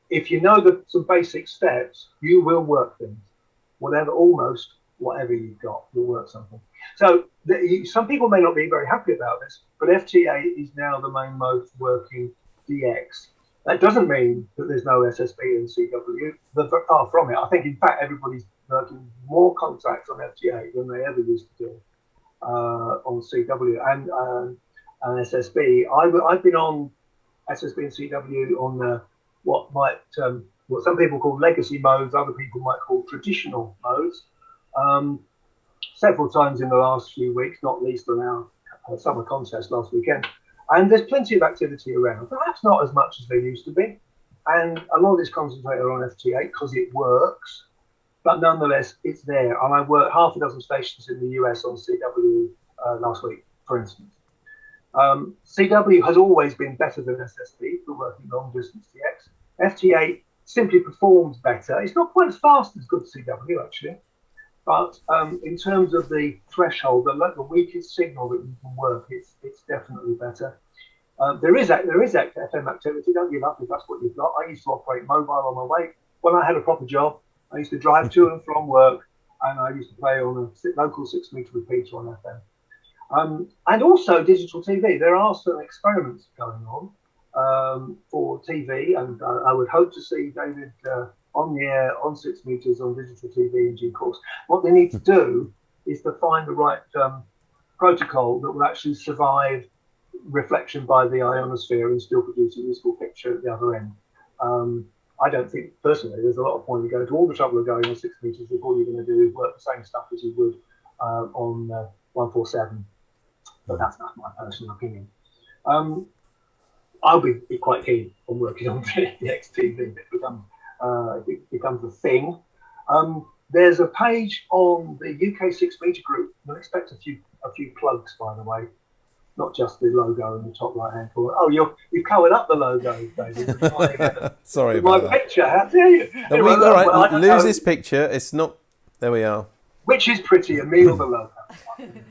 if you know some basic steps, you will work things. Almost whatever you've got, you'll work something. So some people may not be very happy about this, but FT8 is now the main mode for working DX. That doesn't mean that there's no SSB and CW. They're far from it. I think, in fact, everybody's working more contacts on FT8 than they ever used to do on CW and SSB. I've been on SSB and CW on what some people call legacy modes, other people might call traditional modes, several times in the last few weeks, not least on our summer contest last weekend. And there's plenty of activity around, perhaps not as much as there used to be. And a lot of this concentrated on FT8 because it works, but nonetheless, it's there. And I worked half a dozen stations in the US on CW last week, for instance. CW has always been better than SSB for working long distance DX. FT8 simply performs better. It's not quite as fast as good CW, actually. But in terms of the threshold, the weakest signal that you can work, it's definitely better. There is FM activity. Don't give up if that's what you've got. I used to operate mobile on my way. When I had a proper job, I used to drive to and from work, and I used to play on a local 6-meter repeater on FM. And also digital TV. There are some experiments going on for TV, and I would hope to see David on the air on 6 meters on digital TV in due course. What they need to do is to find the right protocol that will actually survive reflection by the ionosphere and still produce a useful picture at the other end. I don't think, personally, there's a lot of point in going to all the trouble of going on 6 meters if all you're going to do is work the same stuff as you would on 147. But that's not my personal opinion. I'll be quite keen on working on the XTV. It becomes a thing. There's a page on the UK 6 meter group. I'll expect a few plugs, by the way, not just the logo in the top right hand corner. Oh, you've covered up the logo, David. Sorry about that. Picture, how dare you? Anyway, all right, well, lose this picture. It's not. There we are. Which is prettier, me or the logo?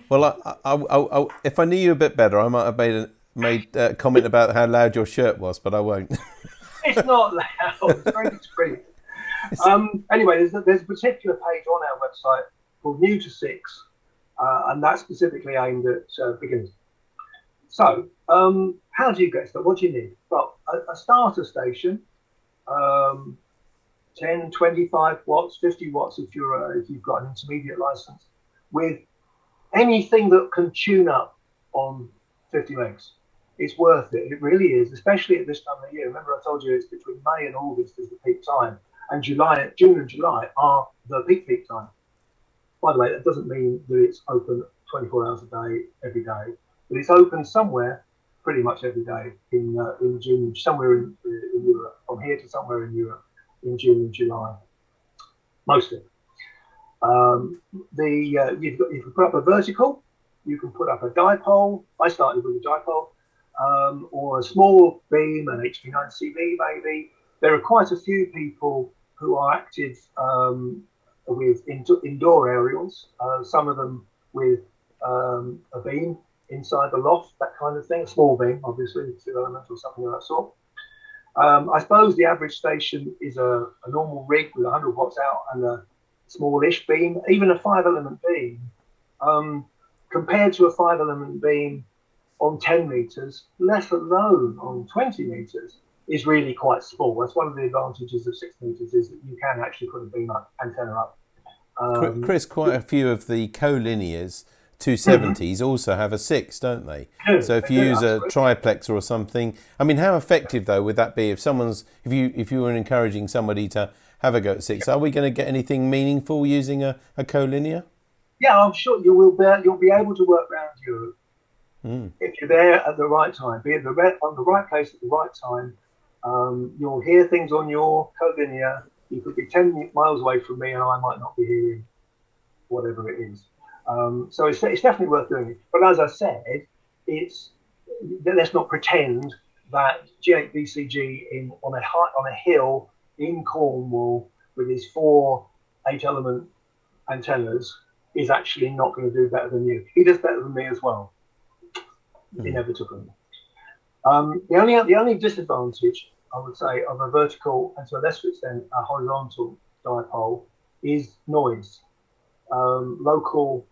Well, I, if I knew you a bit better, I might have made a comment about how loud your shirt was, but I won't. It's not loud. It's very discreet. Anyway, there's a particular page on our website called New to 6, and that's specifically aimed at beginners. So, how do you get started? What do you need? Well, a starter station, 10, 25 watts, 50 watts if you've got an intermediate license, with anything that can tune up on 50 megs. It's worth it. It really is, especially at this time of the year. Remember, I told you it's between May and August is the peak time, and June and July are the peak time. By the way, that doesn't mean that it's open 24 hours a day, every day, but it's open somewhere pretty much every day in June, somewhere in Europe, from here to somewhere in Europe in June and July, mostly. You can put up a vertical, you can put up a dipole. I started with a dipole, or a small beam, an HV9CV maybe. There are quite a few people who are active with indoor aerials, some of them with a beam inside the loft, that kind of thing, a small beam, obviously, 2 elements or something of that sort. I suppose the average station is a normal rig with 100 watts out and a smallish beam. Even a 5-element beam, compared to a 5-element beam on 10 meters, let alone on 20 meters, is really quite small. That's one of the advantages of 6 meters, is that you can actually put a beam antenna up. Chris, quite a few of the collinears 270s also have a 6, don't they? So if you use a triplex or something, I mean, how effective though would that be if you were encouraging somebody to have a go at 6? Are we going to get anything meaningful using a collinear? Yeah, I'm sure you'll be able to work around Europe if you're there at the right time, be at the right place at the right time. You'll hear things on your collinear. You could be 10 miles away from me and I might not be hearing whatever it is. So it's definitely worth doing it. But as I said, let's not pretend that G8BCG on a hill in Cornwall with his 4 8-element antennas is actually not going to do better than you. He does better than me as well, inevitably. The only disadvantage, I would say, of a vertical and to a lesser extent a horizontal dipole is noise, local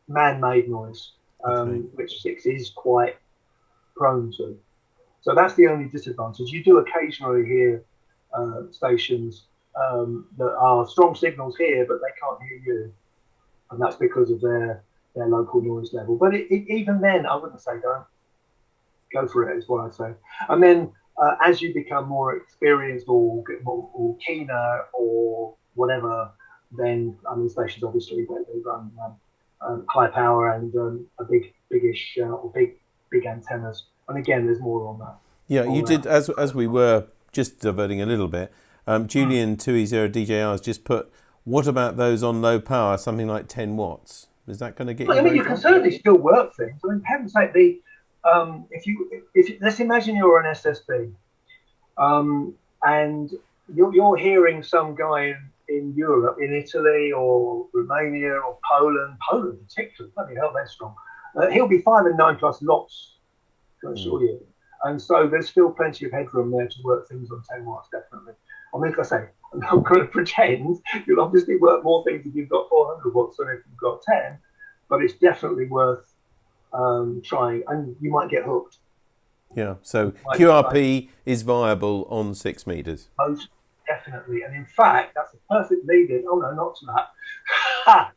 man-made noise, which 6 is quite prone to. So that's the only disadvantage. You do occasionally hear stations that are strong signals here, but they can't hear you, and that's because of their local noise level. But even then, I wouldn't say don't go for it, is what I'd say. And then as you become more experienced or get more keener or whatever, then stations obviously they run high power and a biggish or big antennas. And again, there's more on that. Yeah, you did, as we were just diverting a little bit, Julian 2E0DJR has just put, what about those on low power, something like 10 watts? Is that going to get you? You can certainly still work things. I mean, for heaven's sake, if let's imagine you're an SSB, and you're hearing some guy in Europe, in Italy or Romania or Poland particularly, bloody hell, they're strong. He'll be 5 and 9 plus lots I assure you. And so there's still plenty of headroom there to work things on 10 watts, definitely. I mean, like I say, I'm not going to pretend you'll obviously work more things if you've got 400 watts than if you've got 10, but it's definitely worth trying, and you might get hooked. Yeah, so QRP is viable on 6 meters. Most definitely, and in fact, that's a perfect lead-in. Oh no, not to that.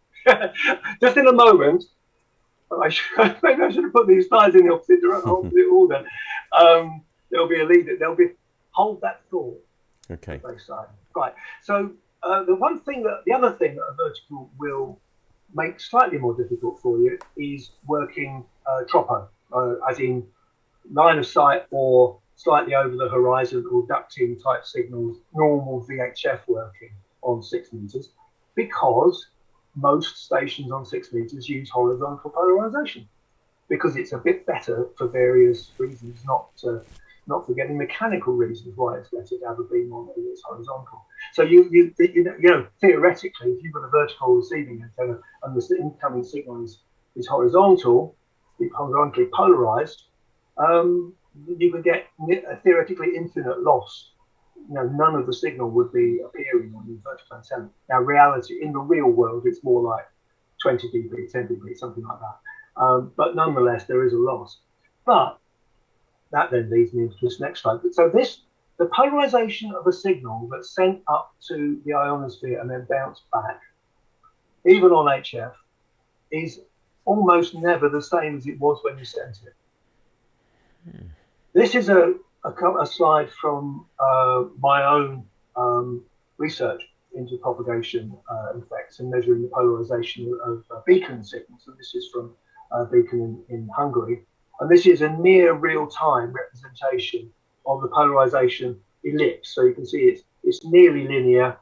Just in a moment, maybe I should have put these slides in the opposite order. There'll be a lead-in. There'll be hold that thought. Okay. Right. So the other thing that a vertical will make slightly more difficult for you is working tropo, as in line of sight or slightly over the horizon or ducting type signals, normal VHF working on 6 meters, because most stations on 6 meters use horizontal polarization, because it's a bit better for various reasons, not forgetting mechanical reasons why it's better to have a beam on that is horizontal. So you know theoretically, if you've got a vertical receiving antenna and the incoming signal is horizontally polarized, you could get theoretically infinite loss. You know, none of the signal would be appearing on the vertical antenna. Now, in the real world, it's more like 20 dB, 10 dB, something like that. But nonetheless, there is a loss. But that then leads me into this next slide. So the polarization of a signal that's sent up to the ionosphere and then bounced back, even on HF, is almost never the same as it was when you sent it. This is a slide from my own research into propagation effects and measuring the polarization of beacon signals. So this is from Beacon in Hungary. And this is a near real-time representation of the polarization ellipse. So you can see it's nearly linear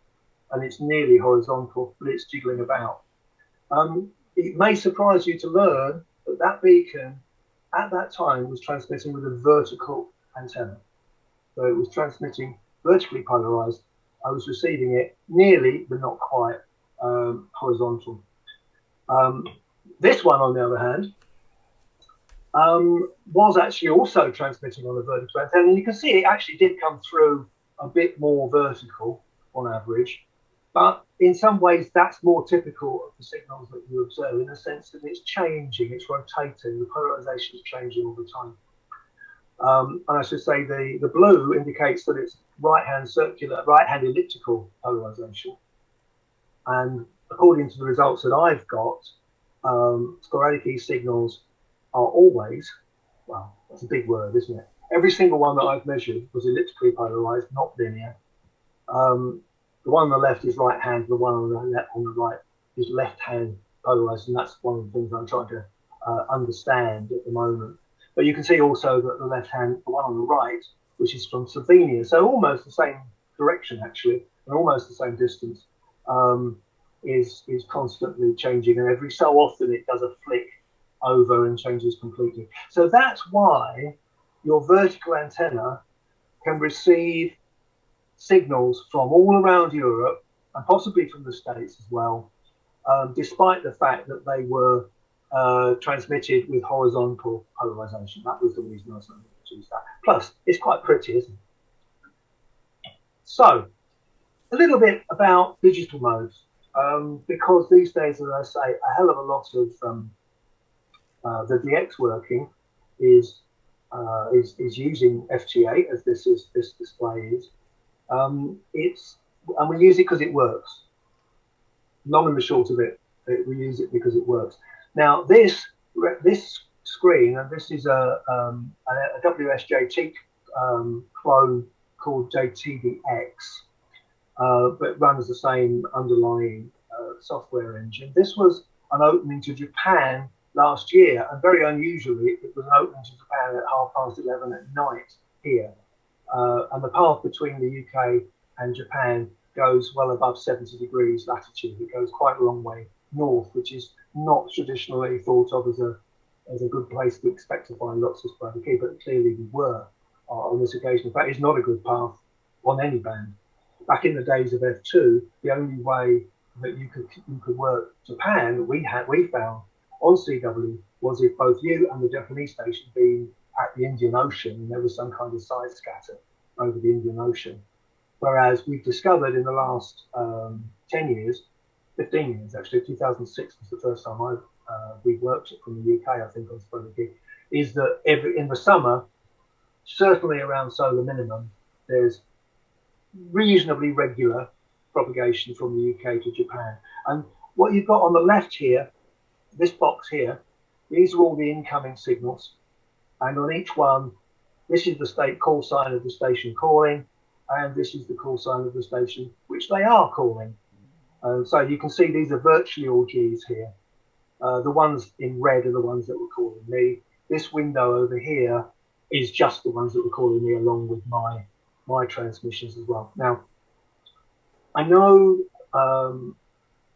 and it's nearly horizontal, but it's jiggling about. It may surprise you to learn that beacon at that time was transmitting with a vertical antenna. So it was transmitting vertically polarized. I was receiving it nearly, but not quite, horizontal. This one, on the other hand, was actually also transmitting on a vertical antenna. And you can see it actually did come through a bit more vertical on average. But in some ways, that's more typical of the signals that you observe, in the sense that it's changing, it's rotating, the polarization is changing all the time. And I should say the blue indicates that it's right-hand elliptical polarization. And according to the results that I've got, sporadic E signals are always, well, that's a big word, isn't it? Every single one that I've measured was elliptically polarized, not linear. The one on the left is right-hand, the one on the right is left-hand polarized, and that's one of the things I'm trying to understand at the moment. But you can see also that the left-hand, the one on the right, which is from Slovenia, so almost the same direction actually, and almost the same distance, is constantly changing, and every so often it does a flick over and changes completely. So that's why your vertical antenna can receive signals from all around Europe and possibly from the States as well, despite the fact that they were transmitted with horizontal polarization. That was the reason I wanted to choose that. Plus, it's quite pretty, isn't it? So, a little bit about digital modes, because these days, as I say, a hell of a lot of the DX working is using FGA, as this display is. And we use it because it works. Long and the short of it, we use it because it works. Now this screen, and this is a WSJ cheap clone called JTDX, but runs the same underlying software engine. This was an opening to Japan last year, and very unusually, it was an opening to Japan at 11:30 at night here. And the path between the UK and Japan goes well above 70 degrees latitude. It goes quite a long way north, which is not traditionally thought of as a good place to expect to find lots of sporadic E, but clearly we were on this occasion. In fact, it's not a good path on any band. Back in the days of F2, the only way that you could work Japan we found on CW was if both you and the Japanese station being at the Indian Ocean, and there was some kind of side scatter over the Indian Ocean. Whereas we've discovered in the last 10 years, 15 years actually, 2006 was the first time we worked it from the UK, I think, on sporadic, is that in the summer, certainly around solar minimum, there's reasonably regular propagation from the UK to Japan. And what you've got on the left here, this box here, these are all the incoming signals. And on each one, this is the state call sign of the station calling, and this is the call sign of the station which they are calling. So you can see these are virtually all Gs here. The ones in red are the ones that were calling me. This window over here is just the ones that were calling me, along with my transmissions as well. Now, I know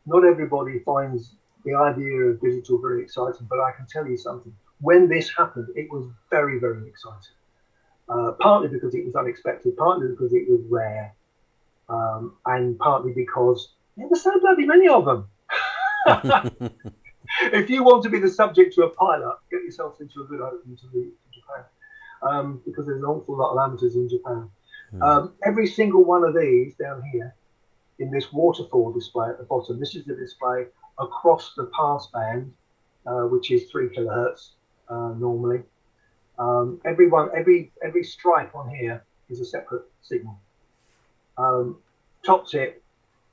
not everybody finds the idea of digital very exciting, but I can tell you something. When this happened, it was very, very exciting. Partly because it was unexpected, partly because it was rare, and partly because there were so bloody many of them. If you want to be the subject to a pilot, get yourself into a good opening to Japan, because there's an awful lot of amateurs in Japan. Every single one of these down here in this waterfall display at the bottom, this is the display across the pass band, which is 3 kilohertz normally. Every stripe on here is a separate signal. Top tip: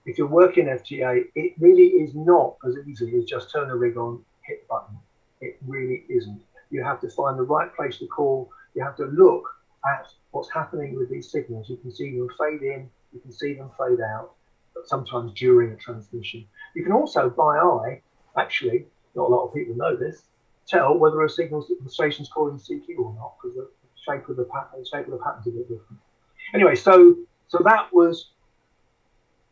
if you're working FTA, it really is not as easy as just turn a rig on, hit the button. It really isn't. You have to find the right place to call. You have to look at what's happening with these signals. You can see them fade in, you can see them fade out, but sometimes during a transmission. You can also, by eye, actually, not a lot of people know this, tell whether a signal the station's calling CQ or not, because the shape of the pattern's a bit different. Anyway, so that was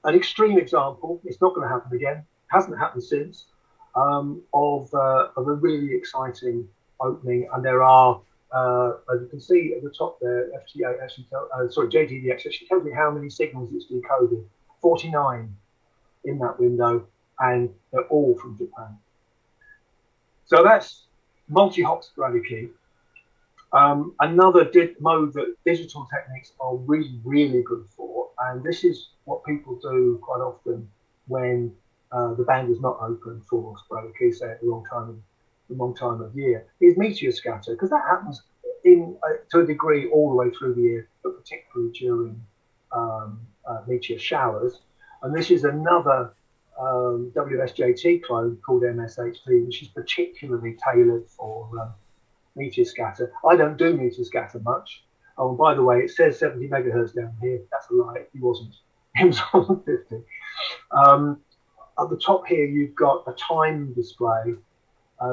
an extreme example. It's not going to happen again. Hasn't happened since. Of a really exciting opening, and there are, as you can see at the top there, FTA actually JTDX actually tells me how many signals it's decoded. 49 in that window, and they're all from Japan. So that's multi-hop sporadic key. Another mode that digital techniques are really, really good for, and this is what people do quite often when the band is not open for sporadic key, say at the wrong time of year, is meteor scatter, because that happens to a degree all the way through the year, but particularly during meteor showers. And this is another WSJT clone called MSHT, which is particularly tailored for meteor scatter. I don't do meteor scatter much. Oh, and by the way, it says 70 megahertz down here. That's a lie. It wasn't. It was on 50. At the top here, you've got a time display.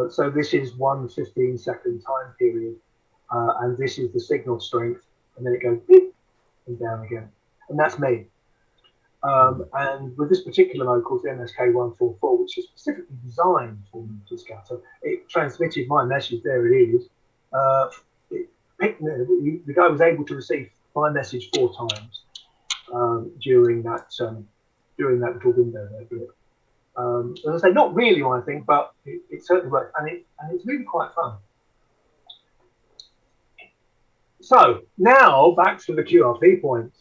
So this is 1 15-second time period, and this is the signal strength, and then it goes beep and down again, and that's me. And with this particular mode called the MSK144, which is specifically designed for meteor scatter, it transmitted my message. There it is. The guy was able to receive my message 4 times during that little window there. As I say, not really my thing, but it certainly works, and it's really quite fun. So now back to the QRP point.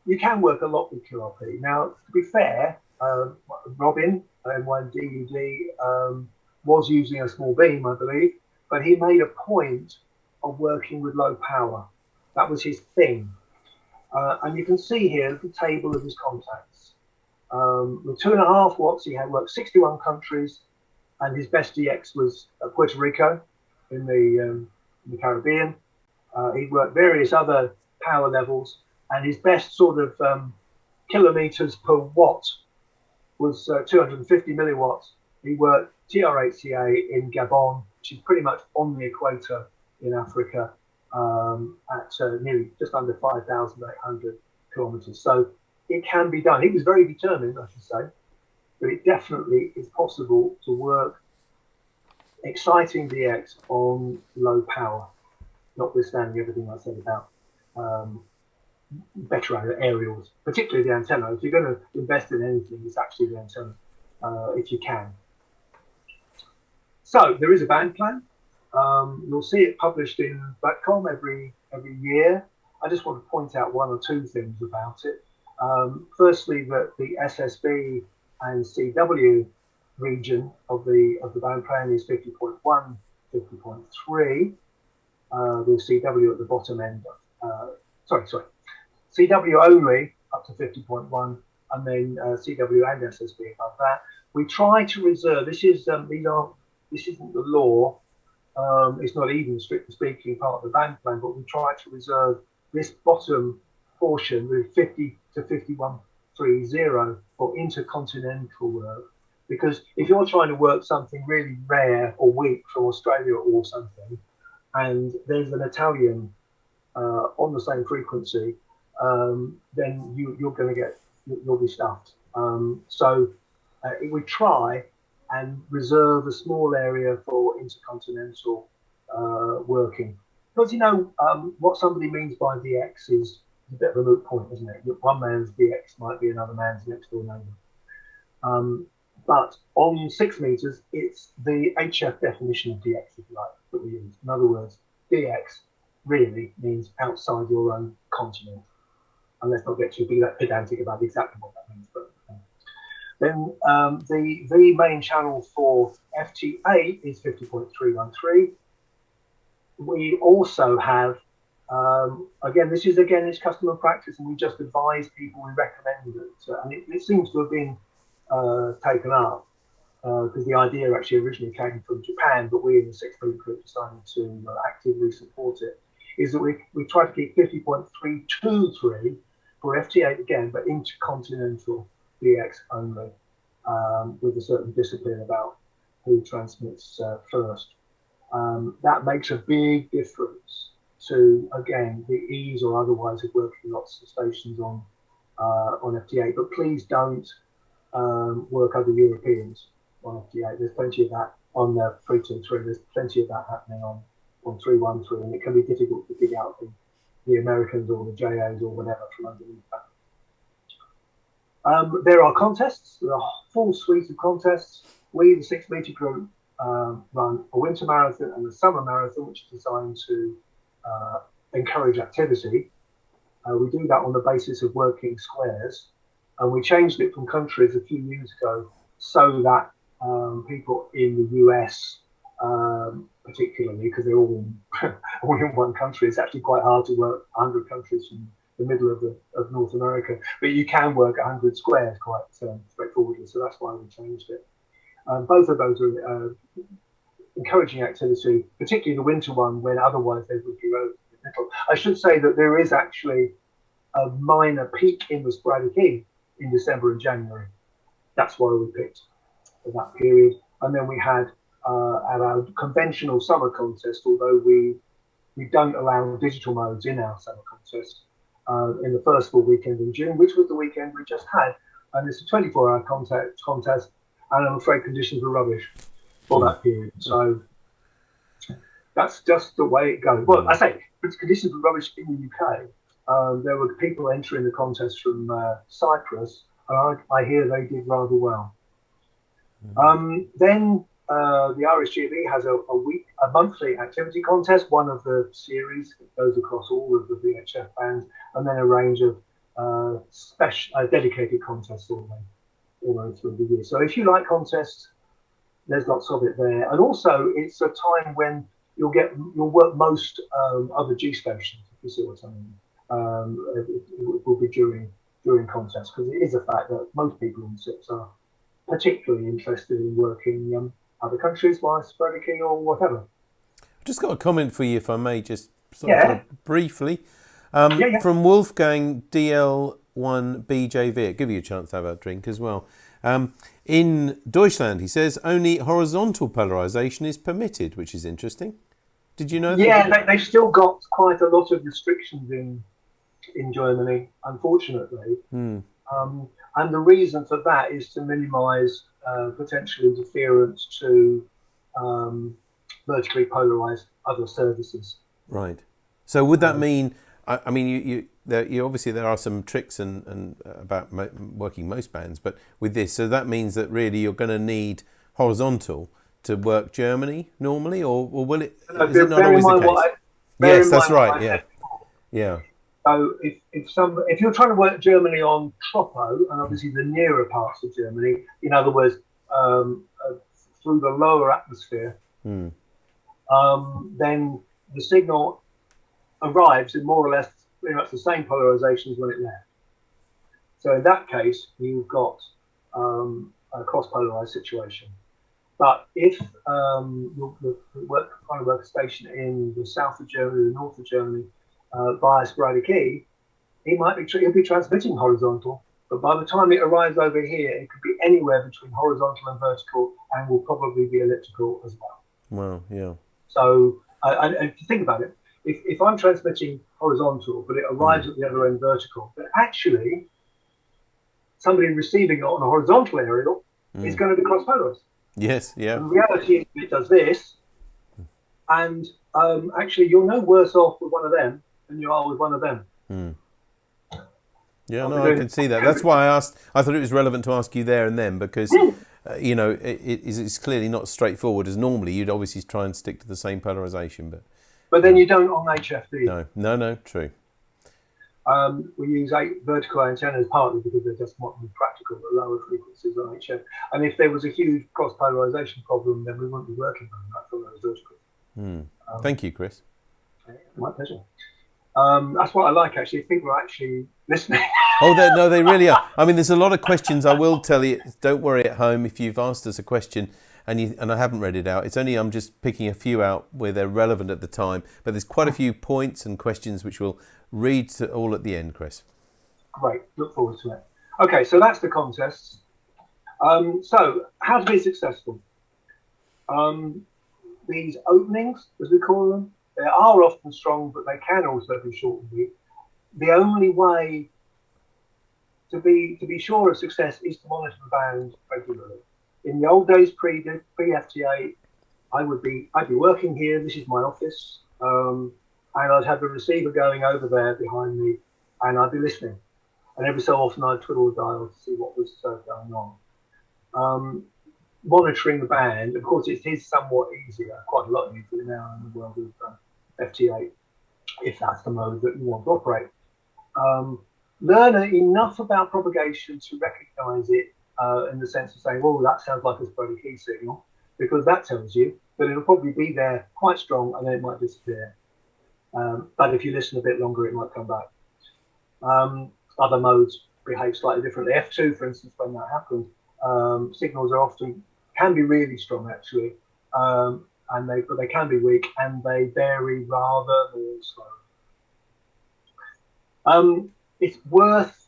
You can work a lot with QRP. Now, to be fair, Robin, M1DUD, was using a small beam, I believe, but he made a point of working with low power. That was his thing. And you can see here the table of his contacts. With 2.5 watts, he had worked 61 countries, and his best DX was Puerto Rico in the Caribbean. He'd worked various other power levels, and his best sort of kilometers per watt was 250 milliwatts. He worked TR8CA in Gabon, which is pretty much on the equator in Africa, at nearly just under 5,800 kilometers. So it can be done. He was very determined, I should say, but it definitely is possible to work exciting DX on low power, notwithstanding everything I said about better aerials, particularly the antenna. If you're going to invest in anything, it's actually the antenna, if you can. So there is a band plan. You'll see it published in BATCom every year. I just want to point out one or two things about it. Firstly, that the SSB and CW region of the band plan is 50.1, 50.3, with CW at the bottom end. CW only up to 50.1, and then CW and SSB above that. We try to reserve. This isn't the law. It's not even, strictly speaking, part of the band plan, but we try to reserve this bottom portion with 50 to 5130 for intercontinental work. Because if you're trying to work something really rare or weak from Australia or something, and there's an Italian on the same frequency, then you'll be stuffed. So we try and reserve a small area for intercontinental working. Because, what somebody means by VX is a bit of a moot point, isn't it? One man's VX might be another man's next door neighbour. But on 6 meters, it's the HF definition of DX, if you like, that we use. In other words, DX really means outside your own continent. And let's not get too pedantic about exactly what that means. But then the main channel for FT8 is 50.313. We also have, it's custom and practice, and we just advise people, we recommend it. And it seems to have been taken up because the idea actually originally came from Japan, but we in the 6 Meter Group decided to actively support it, is that we try to keep 50.323 for FT8 again, but intercontinental DX only, with a certain discipline about who transmits first. That makes a big difference to, again, the ease or otherwise of working lots of stations on FT8, but please don't work other Europeans on FT8. There's plenty of that on the 323. There's plenty of that happening on 313, and it can be difficult to dig out the Americans or the JAs or whatever from underneath that. There are contests. There are a full suite of contests. We, the 6 Meter Group, run a winter marathon and a summer marathon, which is designed to encourage activity. We do that on the basis of working squares. And we changed it from countries a few years ago so that people in the US, particularly, because they're all in one country, it's actually quite hard to work 100 countries from the middle of North America. But you can work 100 squares quite straightforwardly, so that's why we changed it. Both of those are encouraging activity, particularly the winter one, when otherwise they would be relatively little. I should say that there is actually a minor peak in the sporadic E in December and January. That's why we picked for that period. And then we had at our conventional summer contest, although we don't allow digital modes in our summer contest, in the first full weekend in June, which was the weekend we just had. And it's a 24-hour contest, and I'm afraid conditions were rubbish for that period. So that's just the way it goes. Well, I say conditions were rubbish in the UK. There were people entering the contest from Cyprus, and I hear they did rather well. Then the RSGB has a monthly activity contest, one of the series that goes across all of the VHF bands, and then a range of dedicated contests all the way through the year. So if you like contests, there's lots of it there. And also, it's a time when you'll work most other G stations, if you see what I mean. It will be during contests, because it is a fact that most people in SIPs are particularly interested in working other countries, via sporadic or whatever. I've just got a comment for you, if I may, just briefly. Yeah. From Wolfgang DL1BJV. I'll give you a chance to have a drink as well. In Deutschland, he says, only horizontal polarization is permitted, which is interesting. Did you know that? Yeah, they've still got quite a lot of restrictions in Germany, unfortunately. And the reason for that is to minimise potential interference to vertically polarised other services. Right. So would that mean? I mean, you obviously there are some tricks and about working most bands, but with this, so that means that really you're going to need horizontal to work Germany normally, or will it? No, Is it not bear in always the mind case? what Yes, that's right. Yeah, said. yeah. So if you're trying to work Germany on Tropo, and obviously the nearer parts of Germany, in other words, through the lower atmosphere, then the signal arrives in more or less pretty much the same polarization as when it left. So in that case, you've got a cross-polarized situation. But if you're trying to work a station in the south of Germany, the north of Germany, via sporadic E, he'll be transmitting horizontal, but by the time it arrives over here, it could be anywhere between horizontal and vertical, and will probably be elliptical as well. Wow, yeah. So, and if you think about it, if I'm transmitting horizontal, but it arrives at the other end vertical, but actually somebody receiving it on a horizontal aerial is going to be cross-polarized. Yes, yeah. And the reality is it does this, and actually you're no worse off with one of them than you are with one of them. Yeah, no, I can see that. That's why I asked. I thought it was relevant to ask you there and then, because it's clearly not straightforward as normally. You'd obviously try and stick to the same polarization, but then you don't on HF, do you? No, true. We use 8 vertical antennas partly because they're just more practical at lower frequencies on HF. And if there was a huge cross-polarization problem, then we wouldn't be working on that for those verticals. Thank you, Chris. My pleasure. That's what I like, actually. People are actually listening. No, they really are. I mean, there's a lot of questions. I will tell you, don't worry at home if you've asked us a question and I haven't read it out. It's only I'm just picking a few out where they're relevant at the time. But there's quite a few points and questions which we'll read all at the end, Chris. Great. Look forward to it. Okay, so that's the contest. So how to be successful? These openings, as we call them, they are often strong, but they can also be short and weak. The only way to be sure of success is to monitor the band regularly. In the old days, pre-FTA, I'd be working here. This is my office, and I'd have the receiver going over there behind me, and I'd be listening. And every so often, I'd twiddle the dial to see what was going on. Monitoring the band, of course, it is somewhat easier, quite a lot easier now in the world of FTA, if that's the mode that you want to operate. Learn enough about propagation to recognize it in the sense of saying, well, that sounds like a sporadic key signal, because that tells you that it'll probably be there quite strong and then it might disappear. But if you listen a bit longer, it might come back. Other modes behave slightly differently. F2, for instance, when that happens, signals can be really strong actually, but they can be weak and they vary rather more slowly. It's worth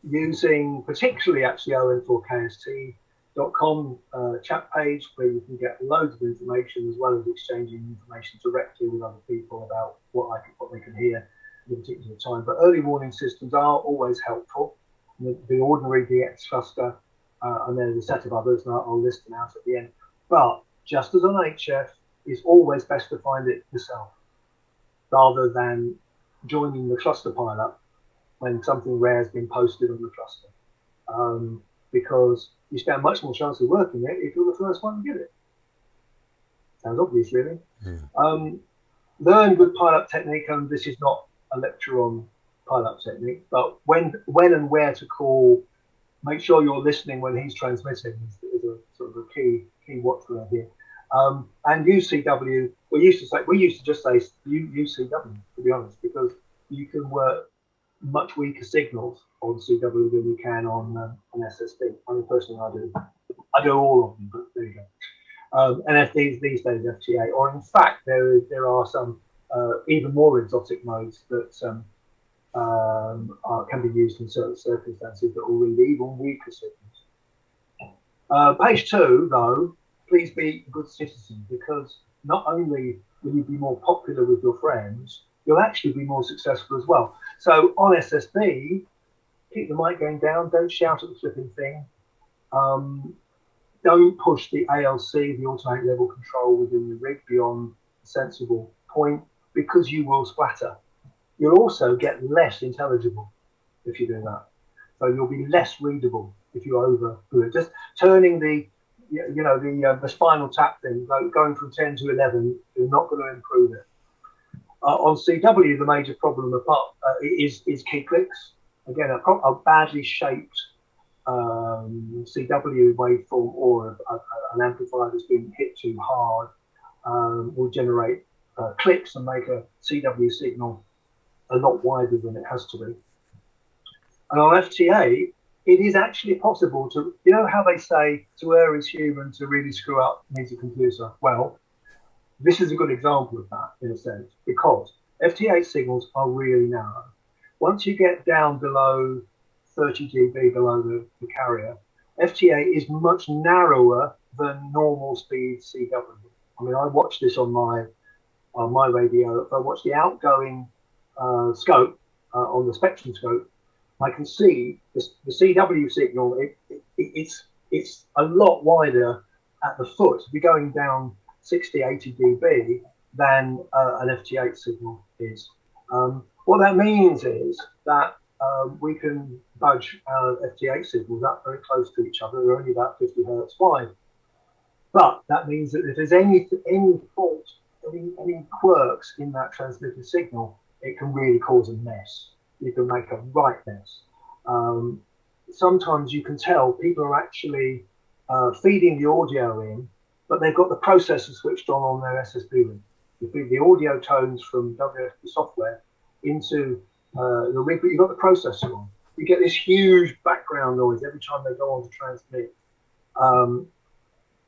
using particularly actually on4kst.com chat page where you can get loads of information as well as exchanging information directly with other people about what they can hear at a particular time. But early warning systems are always helpful. The ordinary DX cluster, and there's a set of others, and I'll list them out at the end. But just as on HF, it's always best to find it yourself rather than joining the cluster pileup when something rare has been posted on the cluster, because you stand much more chance of working it if you're the first one to get it. Sounds obvious, really. Learn good pileup technique, and this is not a lecture on pileup technique, but when and where to call, make sure you're listening when he's transmitting is a sort of a key watchword here. And UCW, we used to just say UCW, to be honest, because you can work much weaker signals on CW than you can on SSB. I mean, personally, I do all of them, but there you go. And these days FTA, or in fact, there are some even more exotic modes that can be used in certain circumstances that will read even weaker signals. Page 2, though, please be a good citizen, because not only will you be more popular with your friends, you'll actually be more successful as well. So on SSB, keep the mic going down, don't shout at the flipping thing. Don't push the ALC, the automatic level control within the rig beyond a sensible point, because you will splatter. You'll also get less intelligible if you do that. So you'll be less readable if you overdo it. Just turning the the spinal tap thing, going from 10 to 11, is not going to improve it. On CW, the major problem is key clicks. Again, a badly shaped CW waveform or an amplifier that's been hit too hard will generate clicks and make a CW signal a lot wider than it has to be. And on FTA, it is actually possible to, you know how they say to err is human, to really screw up needs a computer? Well, this is a good example of that in a sense, because FTA signals are really narrow. Once you get down below 30 dB below the carrier, FTA is much narrower than normal speed CW. I mean, I watched this on my radio. If I watch the outgoing scope on the spectrum scope, I can see the CW signal. It's a lot wider at the foot. You're going down 60, 80 dB than an FT8 signal is. What that means is that we can budge our FT8 signals up very close to each other. They're only about 50 hertz wide. But that means that if there's any fault, any quirks in that transmitted signal, it can really cause a mess. You can make a right mess. Sometimes you can tell people are actually feeding the audio in, but they've got the processor switched on their SSB rig. You feed the audio tones from WFP software into the rig, but you've got the processor on. You get this huge background noise every time they go on to transmit.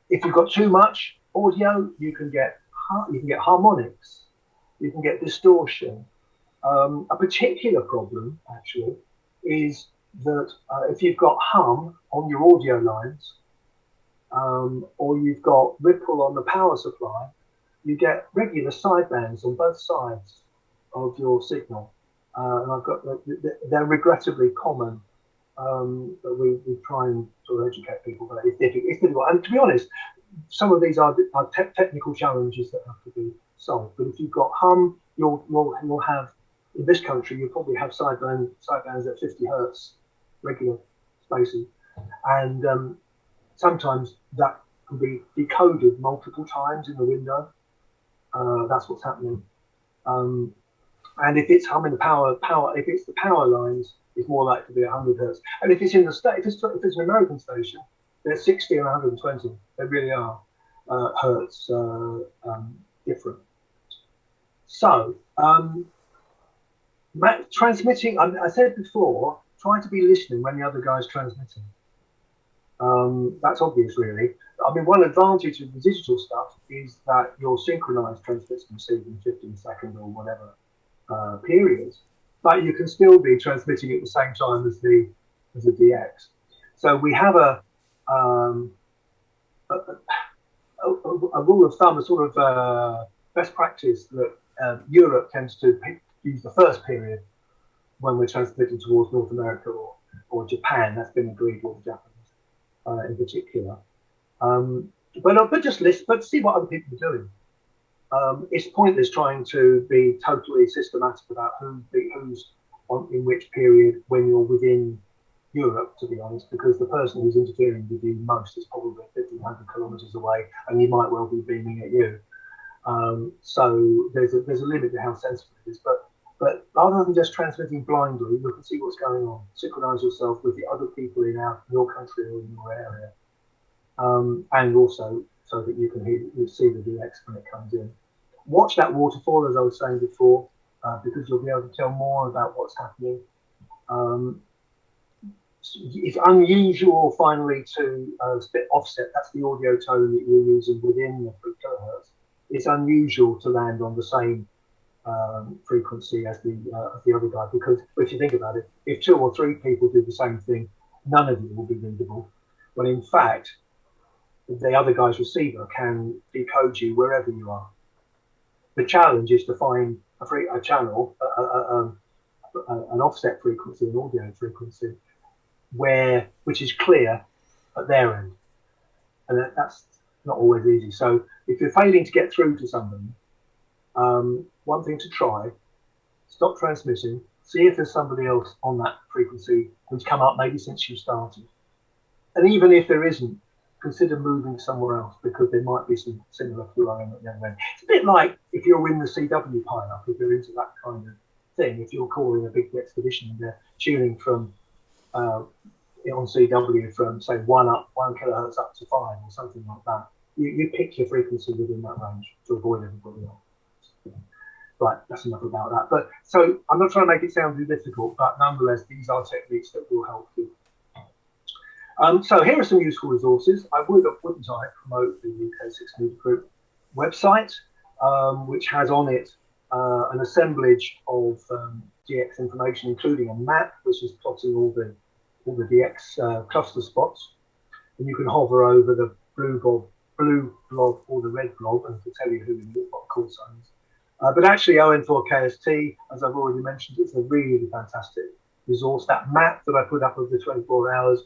If you've got too much audio, you can get harmonics, you can get distortion. A particular problem, actually, is that if you've got hum on your audio lines, or you've got ripple on the power supply, you get regular sidebands on both sides of your signal. And they're regrettably common, but we try and sort of educate people, but it's difficult. And to be honest, some of these are technical challenges that have to be solved. But if you've got hum, you'll have, in this country, you'll probably have sidebands at 50 hertz, regular spacing. And sometimes that can be decoded multiple times in the window. That's what's happening. And if it's hum in the power, if it's the power lines, it's more likely to be 100 hertz. And if it's in the state, if it's an American station, they're 60 and 120. They really are hertz different. So transmitting, I said before, try to be listening when the other guy's transmitting. That's obvious, really. I mean, one advantage of the digital stuff is that your synchronized transmits can receive in 15 seconds or whatever periods, but you can still be transmitting at the same time as the DX. So we have a rule of thumb, a sort of best practice that Europe tends to use the first period when we're transmitting towards North America or Japan. That's been agreed with the Japanese in particular. But just listen, but see what other people are doing. It's pointless trying to be totally systematic about who's on in which period when you're within Europe, to be honest, because the person who's interfering with you most is probably 1,500 kilometres away, and he might well be beaming at you. So there's a limit to how sensitive it is. But rather than just transmitting blindly, look and see what's going on. Synchronize yourself with the other people in your country or in your area, and also so that you can see the DX when it comes in. Watch that waterfall, as I was saying before, because you'll be able to tell more about what's happening. It's unusual, finally, to split offset. That's the audio tone that you're using within the 3 kilohertz. It's unusual to land on the same frequency as the other guy, because if you think about it, if 2 or 3 people do the same thing, none of it will be readable. When in fact, the other guy's receiver can decode you wherever you are. The challenge is to find a channel, an offset frequency, an audio frequency, which is clear at their end, and that's not always easy. So if you're failing to get through to somebody, one thing to try: stop transmitting, see if there's somebody else on that frequency who's come up maybe since you started, and even if there isn't, consider moving somewhere else, because there might be some similar flying at the other end. It's a bit like if you're in the CW pileup, if you're into that kind of thing, if you're calling a big expedition and they're tuning from on CW from say 1 kilohertz up to 5 or something like that, you pick your frequency within that range to avoid everybody else. Right, that's enough about that. But so I'm not trying to make it sound too difficult, but nonetheless, these are techniques that will help you. So here are some useful resources. Wouldn't I promote the UK 6 meter group website, which has on it an assemblage of DX information, including a map, which is plotting all the DX cluster spots. And you can hover over the blue blob or the red blob, and to tell you what call signs. But actually, ON4KST, as I've already mentioned, it's a really fantastic resource. That map that I put up of the 24 hours,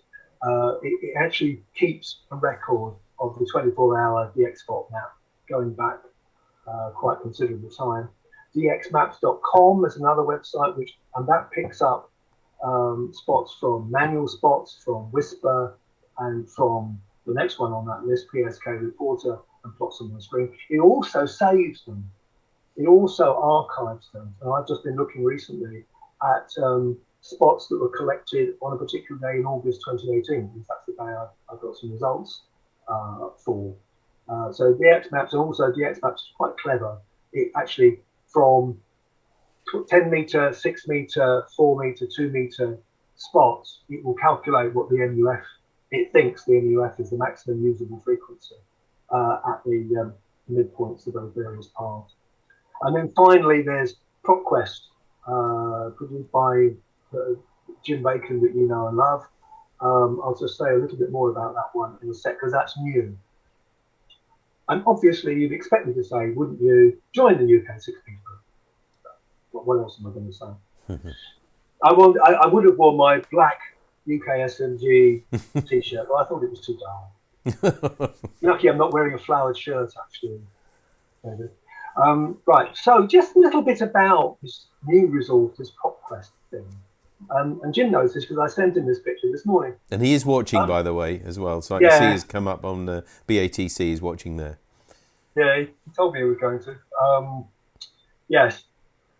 it actually keeps a record of the 24-hour DX spot map going back quite considerable time. dxmaps.com is another website, and that picks up spots from manual spots, from Whisper, and from the next one on that list, PSK Reporter, and plots them on the screen. It also saves them. It also archives them. And I've just been looking recently at spots that were collected on a particular day in August 2018. In fact, the day I got some results for. So DX Maps, and also DX Maps is quite clever. It actually, from 10 meter, 6 meter, 4 meter, 2 meter spots, it will calculate what the MUF, it thinks the MUF is the maximum usable frequency at the midpoints of those various paths. And then finally, there's PropQuest, produced by Jim Bacon, that you know and love. I'll just say a little bit more about that one in a sec, because that's new. And obviously, you'd expect me to say, wouldn't you, join the UK 6 meter group? What else am I going to say? I would have worn my black UK SMG t-shirt, but I thought it was too dark. Lucky I'm not wearing a flowered shirt, actually. Right, so just a little bit about this new resource, this PropQuest thing. And Jim knows this because I sent him this picture this morning. And he is watching, by the way, as well. So I can see he's come up on the BATC. He's watching there. Yeah, he told me he was going to. Yes,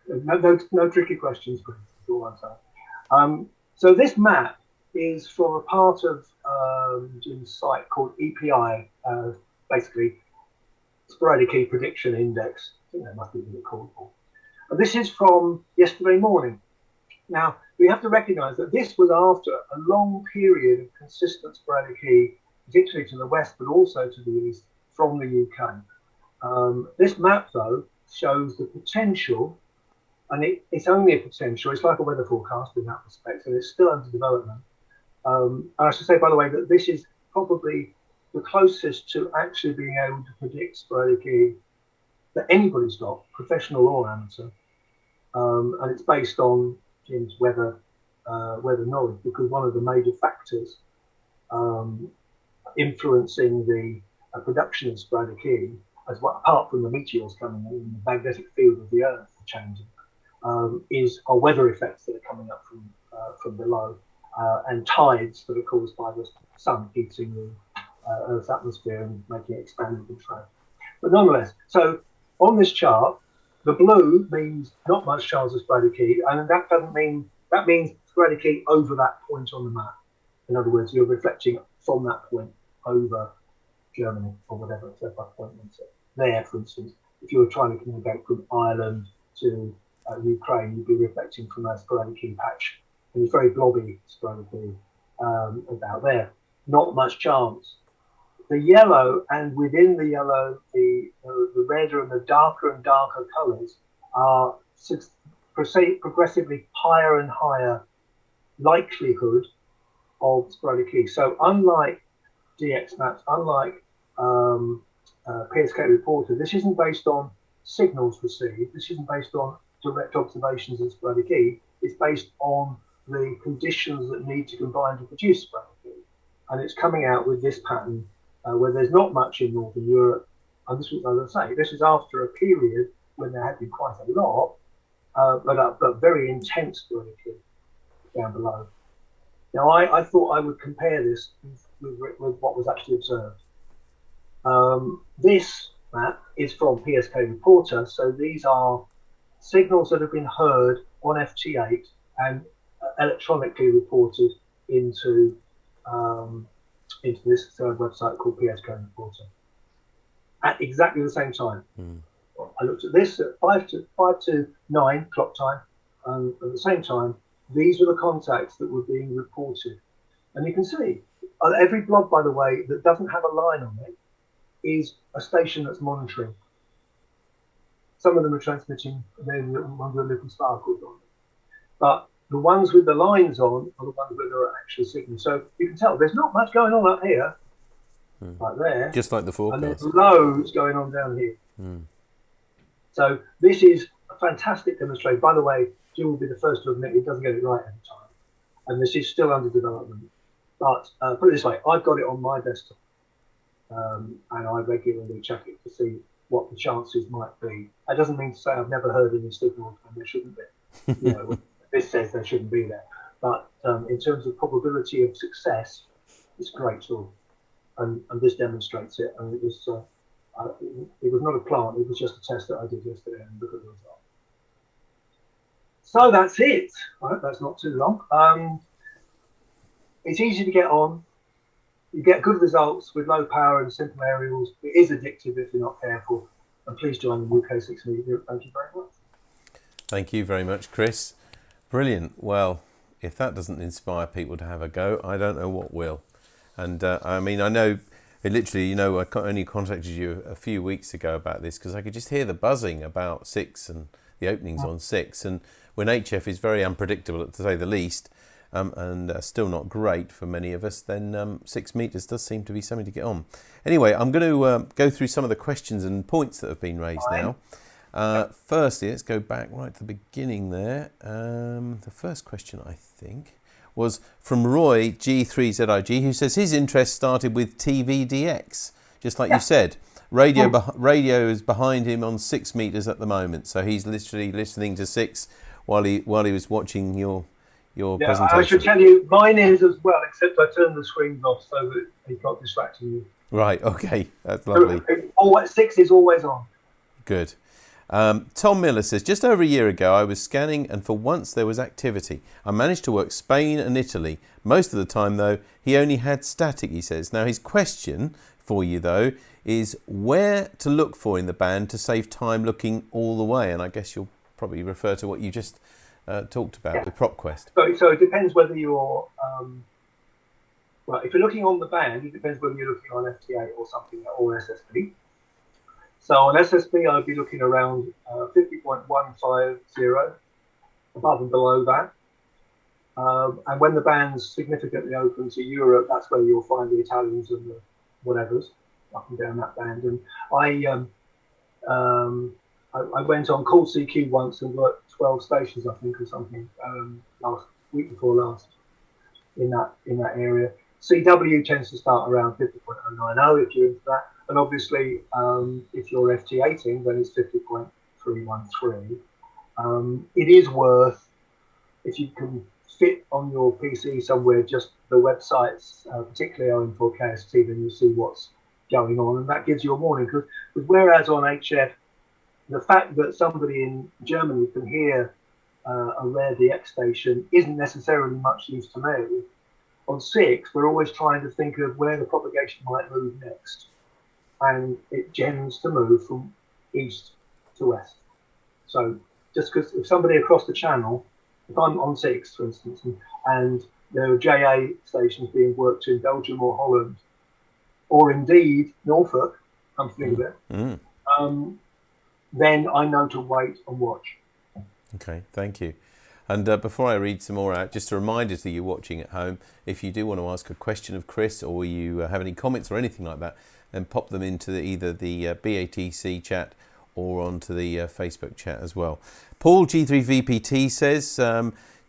no tricky questions, please. That's all I'm saying. So this map is from a part of Jim's site called EPI, basically Sporadic Key Prediction Index. I think that must be what it's called for. And this is from yesterday morning. Now, we have to recognise that this was after a long period of consistent sporadic key, particularly to the west, but also to the east from the UK. This map, though, shows the potential, and it's only a potential. It's like a weather forecast in that respect, and it's still under development. And I should say, by the way, that this is probably the closest to actually being able to predict sporadic key that anybody's got, professional or amateur. And it's based on Jim's weather knowledge, because one of the major factors influencing the production of sporadic key, apart from the meteors coming in, the magnetic field of the Earth changing, are weather effects that are coming up from below, and tides that are caused by the sun heating the Earth's atmosphere and making it expand and contract. But nonetheless, so on this chart, the blue means not much chance of sporadic key, and that means sporadic key over that point on the map. In other words, you're reflecting from that point over Germany or whatever. So if I point there, for instance, if you were trying to communicate from Ireland to Ukraine, you'd be reflecting from a sporadic key patch, and it's very blobby sporadic key about there. Not much chance. The yellow, and within the yellow, the redder and the darker colours are progressively higher and higher likelihood of sporadic key. So unlike DX Maps, unlike PSK Reporter, this isn't based on signals received. This isn't based on direct observations of sporadic key. It's based on the conditions that need to combine to produce sporadic key. And it's coming out with this pattern where there's not much in Northern Europe. And this was, as I say, this is after a period when there had been quite a lot, but very intense sporadic key down below. Now, I thought I would compare this with with what was actually observed. This map is from PSK Reporter, so these are signals that have been heard on FT8 and electronically reported into this website called PSK Reporter at exactly the same time. I looked at this at 5 to 9 clock time, and at the same time, these were the contacts that were being reported. And you can see every blob, by the way, that doesn't have a line on it is a station that's monitoring. Some of them are transmitting, then one with little sparkles on it. But the ones with the lines on are the ones where there are actual signals. So you can tell there's not much going on up here, like there. Just like the forecast. And there's loads going on down here. So this is a fantastic demonstration. By the way, Jim will be the first to admit he doesn't get it right every time. And this is still under development. But put it this way, I've got it on my desktop. And I regularly check it to see what the chances might be. That doesn't mean to say I've never heard any signals and there shouldn't be. You know, this says there shouldn't be there. But in terms of probability of success, it's a great tool. And this demonstrates it. And it was not a plant, it was just a test that I did yesterday and look at the result. So that's it. I hope that's not too long. It's easy to get on. You get good results with low power and simple aerials. It is addictive if you're not careful. And please join the UK 6 Media Group. Thank you very much. Thank you very much, Chris. Brilliant. Well, if that doesn't inspire people to have a go, I don't know what will. And I mean, I know it literally, you know, I only contacted you a few weeks ago about this because I could just hear the buzzing about 6 and the openings on 6. And when HF is very unpredictable, to say the least, and still not great for many of us, then 6 meters does seem to be something to get on. Anyway, I'm going to go through some of the questions and points that have been raised now. Firstly, let's go back right to the beginning there. The first question, I think, was from Roy G3ZIG, who says his interest started with TVDX, just like you said. Radio is behind him on 6 meters at the moment, so he's literally listening to 6 while he was watching your presentation. I should tell you, mine is as well, except I turned the screens off so that he's not distracting you. Right, okay, that's lovely. 6 is always on. Good. Tom Miller says, just over a year ago I was scanning and for once there was activity. I managed to work Spain and Italy. Most of the time though, he only had static, he says. Now his question for you though is where to look for in the band to save time looking all the way. And I guess you'll probably refer to what you just talked about with PropQuest. So it depends whether you're, well, if you're looking on the band, it depends whether you're looking on FT8 or something, or SSB. So on SSB, I'd be looking around 50.150, above and below that. And when the band's significantly open to Europe, that's where you'll find the Italians and the whatevers up and down that band. And I went on Call CQ once and worked 12 stations, I think, or something, week before last in that area. CW tends to start around 50.090 if you're into that. And obviously, if you're FT18, then it's 50.313. It is worth, if you can fit on your PC somewhere, just the websites, particularly OM4 KST, then you'll see what's going on. And that gives you a warning. Because whereas on HF, the fact that somebody in Germany can hear a rare DX station isn't necessarily much use to me. On 6, we're always trying to think of where the propagation might move next. And it tends to move from east to west. So just because if somebody across the channel, if I'm on 6, for instance, and there are JA stations being worked in Belgium or Holland, or indeed Norfolk, come to think of it, then I know to wait and watch. Okay, thank you. And before I read some more out, just a reminder to you watching at home, if you do want to ask a question of Chris or you have any comments or anything like that, then pop them into either the BATC chat or onto the Facebook chat as well. Paul G3VPT says,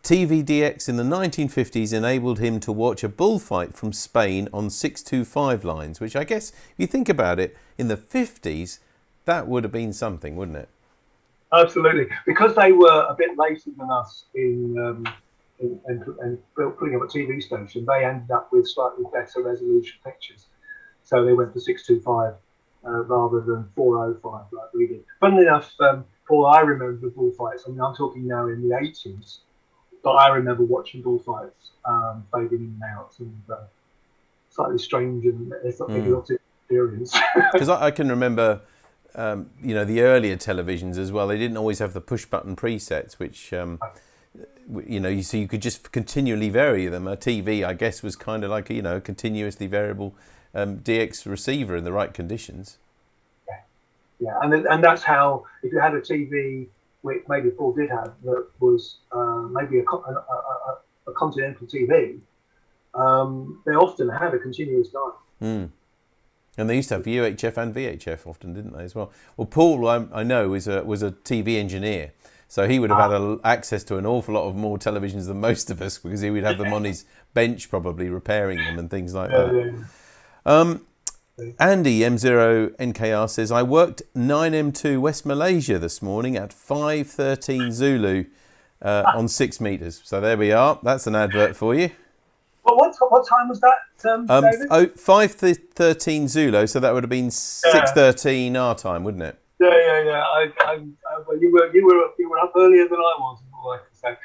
TVDX in the 1950s enabled him to watch a bullfight from Spain on 625 lines, which I guess, if you think about it, in the 50s, that would have been something, wouldn't it? Absolutely, because they were a bit later than us in and putting up a TV station, they ended up with slightly better resolution pictures. So they went for 625 rather than 405 like we did. Funnily enough, Paul, I remember the bullfights. I mean, I'm talking now in the 80s, but I remember watching bullfights fading in and out, and slightly strange and idiotic experience. Because I can remember, the earlier televisions as well. They didn't always have the push button presets, which so you could just continually vary them. A TV, I guess, was kind of like a continuously variable DX receiver in the right conditions. Yeah, and that's how, if you had a TV, which maybe Paul did have, that was maybe a continental TV, they often had a continuous dial. And they used to have UHF and VHF often, didn't they, as well? Well, Paul, I know, was a TV engineer, so he would have had access to an awful lot of more televisions than most of us, because he would have them on his bench, probably repairing them and things like that. Andy M0NKR says, I worked 9M2 West Malaysia this morning at 5:13 Zulu on 6 meters. So there we are. That's an advert for you. Well, what time was that, David? 5:13 Zulu, so that would have been 6:13 our time, wouldn't it? Yeah. Well, you were up earlier than I was, all I can say.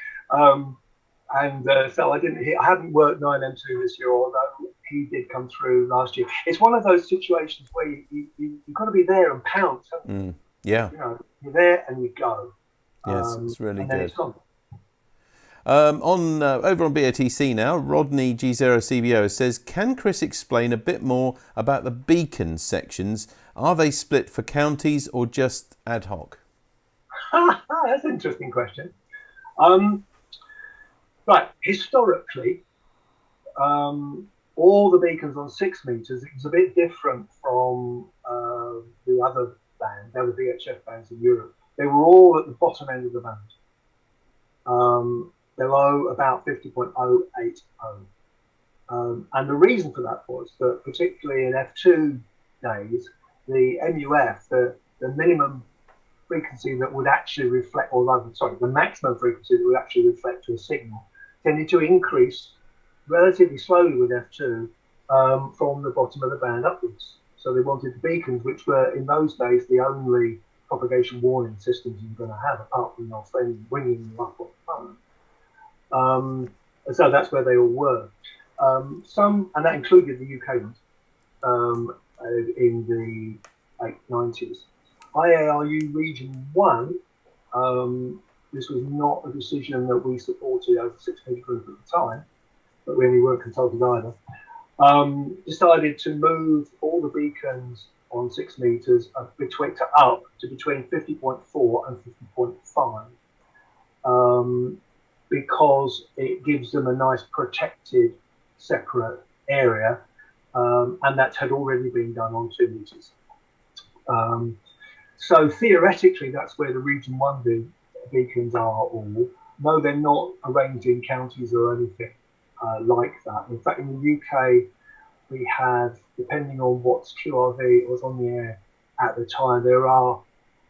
So I haven't worked 9M2 this year, although he did come through last year. It's one of those situations where you've got to be there and pounce. Yeah. You're there and you go. Yes, it's really good. It's gone. Over on BATC now, Rodney G0CBO says, can Chris explain a bit more about the beacon sections? Are they split for counties or just ad hoc? That's an interesting question. Right, historically, all the beacons on 6 meters, it was a bit different from the other bands, the other VHF bands in Europe. They were all at the bottom end of the band. Below about 50.080. And the reason for that was that, particularly in F2 days, the MUF, the minimum frequency that would actually reflect, the maximum frequency that would actually reflect to a signal, tended to increase relatively slowly with F2 from the bottom of the band upwards. So they wanted the beacons, which were in those days the only propagation warning systems you were going to have, apart from your friend winging you up on the phone. So that's where they all were. And that included the UK ones in the late 90s. IARU Region 1, this was not a decision that we supported as a 6 meter group at the time, but we only weren't consulted either. Decided to move all the beacons on 6 meters up to between 50.4 and 50.5, because it gives them a nice protected separate area, and that had already been done on 2 meters. So theoretically, that's where the Region 1 beacons are all. No, they're not arranged in counties or anything like that. In fact, in the UK, we have, depending on what's QRV was on the air at the time, there are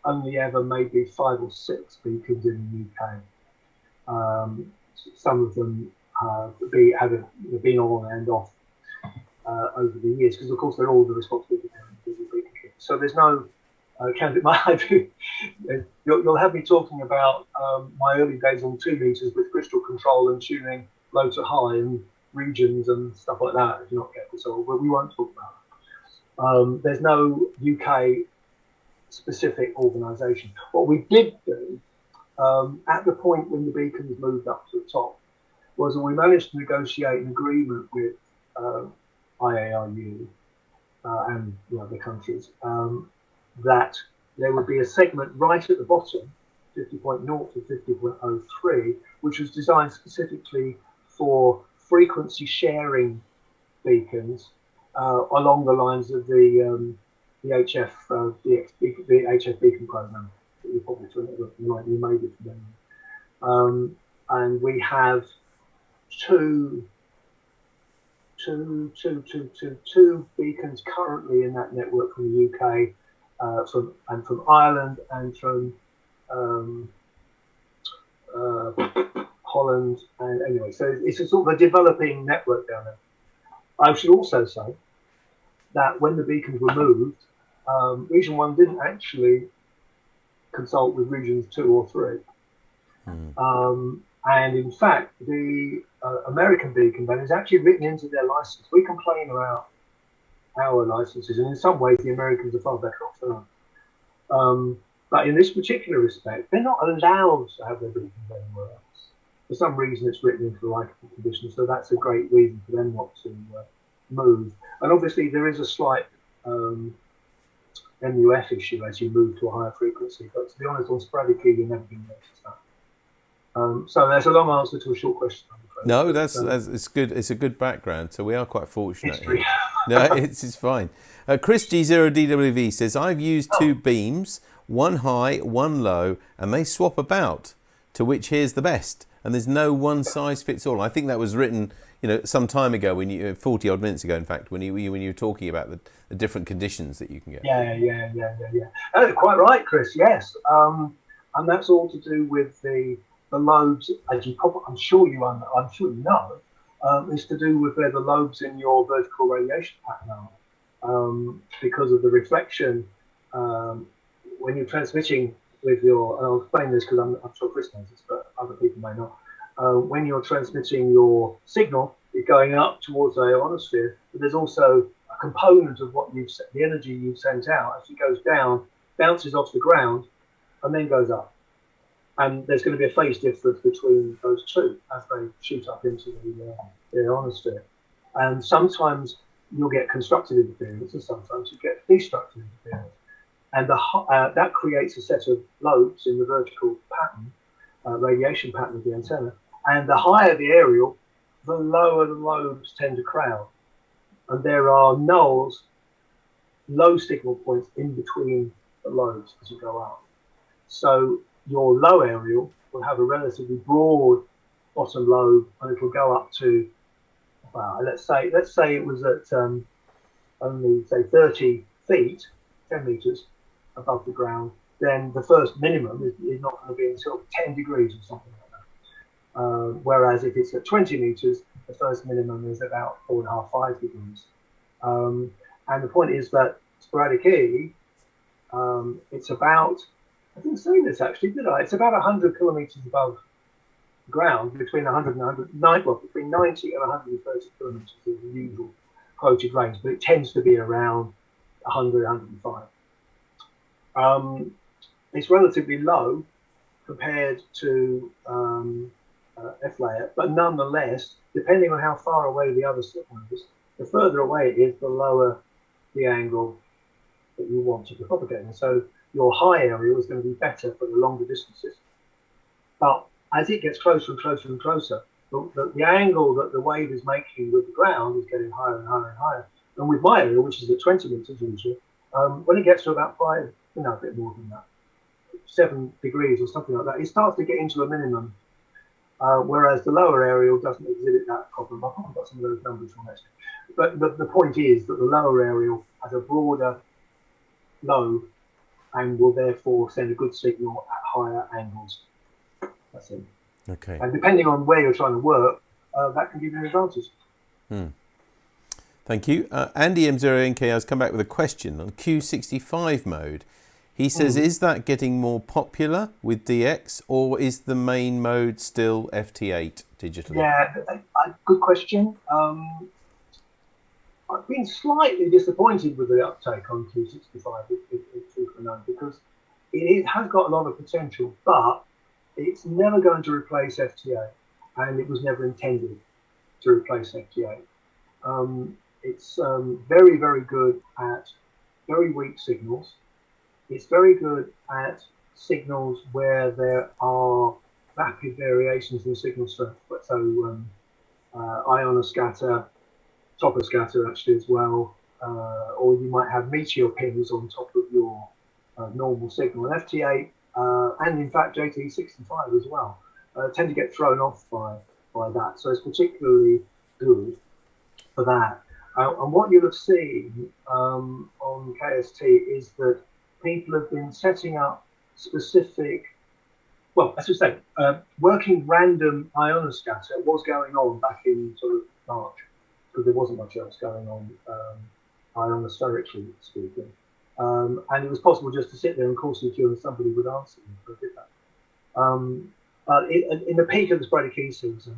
only ever maybe 5 or 6 beacons in the UK. Some of them have been on and off over the years, because of course they're all the responsibility of the beacon kit. So there's no you'll have me talking about my early days on 2 meters with crystal control and tuning low to high and regions and stuff like that, if you're not careful. So we won't talk about it. There's no UK specific organisation. What we did do at the point when the beacons moved up to the top was that we managed to negotiate an agreement with IARU and the other countries, that there would be a segment right at the bottom, 50.0 to 50.03, which was designed specifically for frequency sharing beacons along the lines of the HF the HF beacon program that you probably you made it for them. And we have two beacons currently in that network from the UK, from Ireland and from Holland, and anyway, so it's a sort of a developing network down there. I should also say that when the beacons were moved, Region 1 didn't actually consult with Regions 2 or 3. And in fact, the American beacon ban is actually written into their license. We complain about our licenses, and in some ways the Americans are far better off than us. But in this particular respect, they're not allowed to have their beacons anywhere else. For some reason, it's written into the licensing conditions, so that's a great reason for them not to move. And obviously, there is a slight MUF issue as you move to a higher frequency. But to be honest, on sporadic key, you're never going to notice that. So that's a long answer to a short question. I'm afraid. No, that's it's good. It's a good background, so we are quite fortunate. No, it's fine. Chris G4IFX says, I've used two beams, one high, one low, and they swap about, to which here's the best. And there's no one size fits all. I think that was written, some time ago, when 40 odd minutes ago, in fact, when you were talking about the different conditions that you can get. Yeah. Oh, quite right, Chris. Yes, and that's all to do with the lobes, as I'm sure you know, is to do with where the lobes in your vertical radiation pattern are, because of the reflection when you're transmitting with your. And I'll explain this because I'm sure Chris knows this, but other people may not. When you're transmitting your signal, it's going up towards the ionosphere, but there's also a component of the energy you've sent out as it goes down, bounces off the ground, and then goes up. And there's going to be a phase difference between those two as they shoot up into the ionosphere. And sometimes you'll get constructive interference, and sometimes you get destructive interference. And that creates a set of lobes in the vertical pattern, radiation pattern of the antenna. And the higher the aerial, the lower the lobes tend to crowd. And there are nulls, low signal points in between the lobes as you go up. So your low aerial will have a relatively broad bottom lobe, and it will go up to, let's say it was at only say 30 feet, 10 meters above the ground. Then the first minimum is not going to be until 10 degrees or something like that. Whereas if it's at 20 meters, the first minimum is about 4.5, 5 degrees. And the point is that sporadic E, it's about, I didn't say this actually, did I? It's about 100 kilometers above the ground, between 100 and 109, well, between 90 and 130 kilometers is the usual quoted range, but it tends to be around 100, 105. It's relatively low compared to F layer, but nonetheless, depending on how far away the other signal is, the further away it is, the lower the angle that you want to be propagating. So your high area is going to be better for the longer distances. But as it gets closer and closer and closer, the angle that the wave is making with the ground is getting higher and higher and higher. And with my area, which is at 20 meters usually, when it gets to about 5, a bit more than that, 7 degrees or something like that, it starts to get into a minimum. Whereas the lower aerial doesn't exhibit that problem. I've probably got some of those numbers from next. But the point is that the lower aerial has a broader lobe and will therefore send a good signal at higher angles. That's it. Okay. And depending on where you're trying to work, that can give you an advantage. Thank you. Andy M0NK has come back with a question on Q65 mode. He says, is that getting more popular with DX, or is the main mode still FT8 digitally? Yeah, good question. I've been slightly disappointed with the uptake on Q65 because it has got a lot of potential, but it's never going to replace FT8, and it was never intended to replace FT8. It's very, very good at very weak signals. It's very good at signals where there are rapid variations in signal strength. So ionoscatter, toposcatter actually as well, or you might have meteor pings on top of your normal signal. And FT8 and in fact JT65 as well tend to get thrown off by that. So it's particularly good for that. And what you'll have seen on KST is that people have been setting up specific well, as I say, working random ionoscatter was going on back in sort of March, because there wasn't much else going on ionospherically speaking. And it was possible just to sit there and call the queue and somebody would answer you. So I did that. In the peak of the sporadic key season,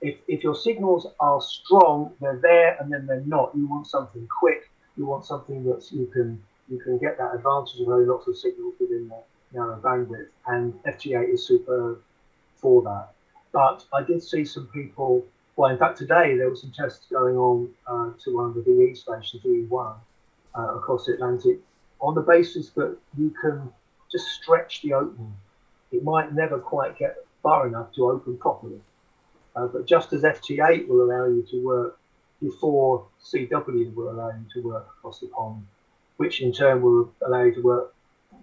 if your signals are strong, they're there, and then they're not. You want something quick. You want something that you can get that advantage of having lots of signals within that narrow bandwidth, and FT8 is superb for that. But I did see some people. Well, in fact, today there were some tests going on to one of the VE stations, VE1, across the Atlantic, on the basis that you can just stretch the opening. It might never quite get far enough to open properly. But just as FT8 will allow you to work before CW will allow you to work across the pond, which in turn will allow you to work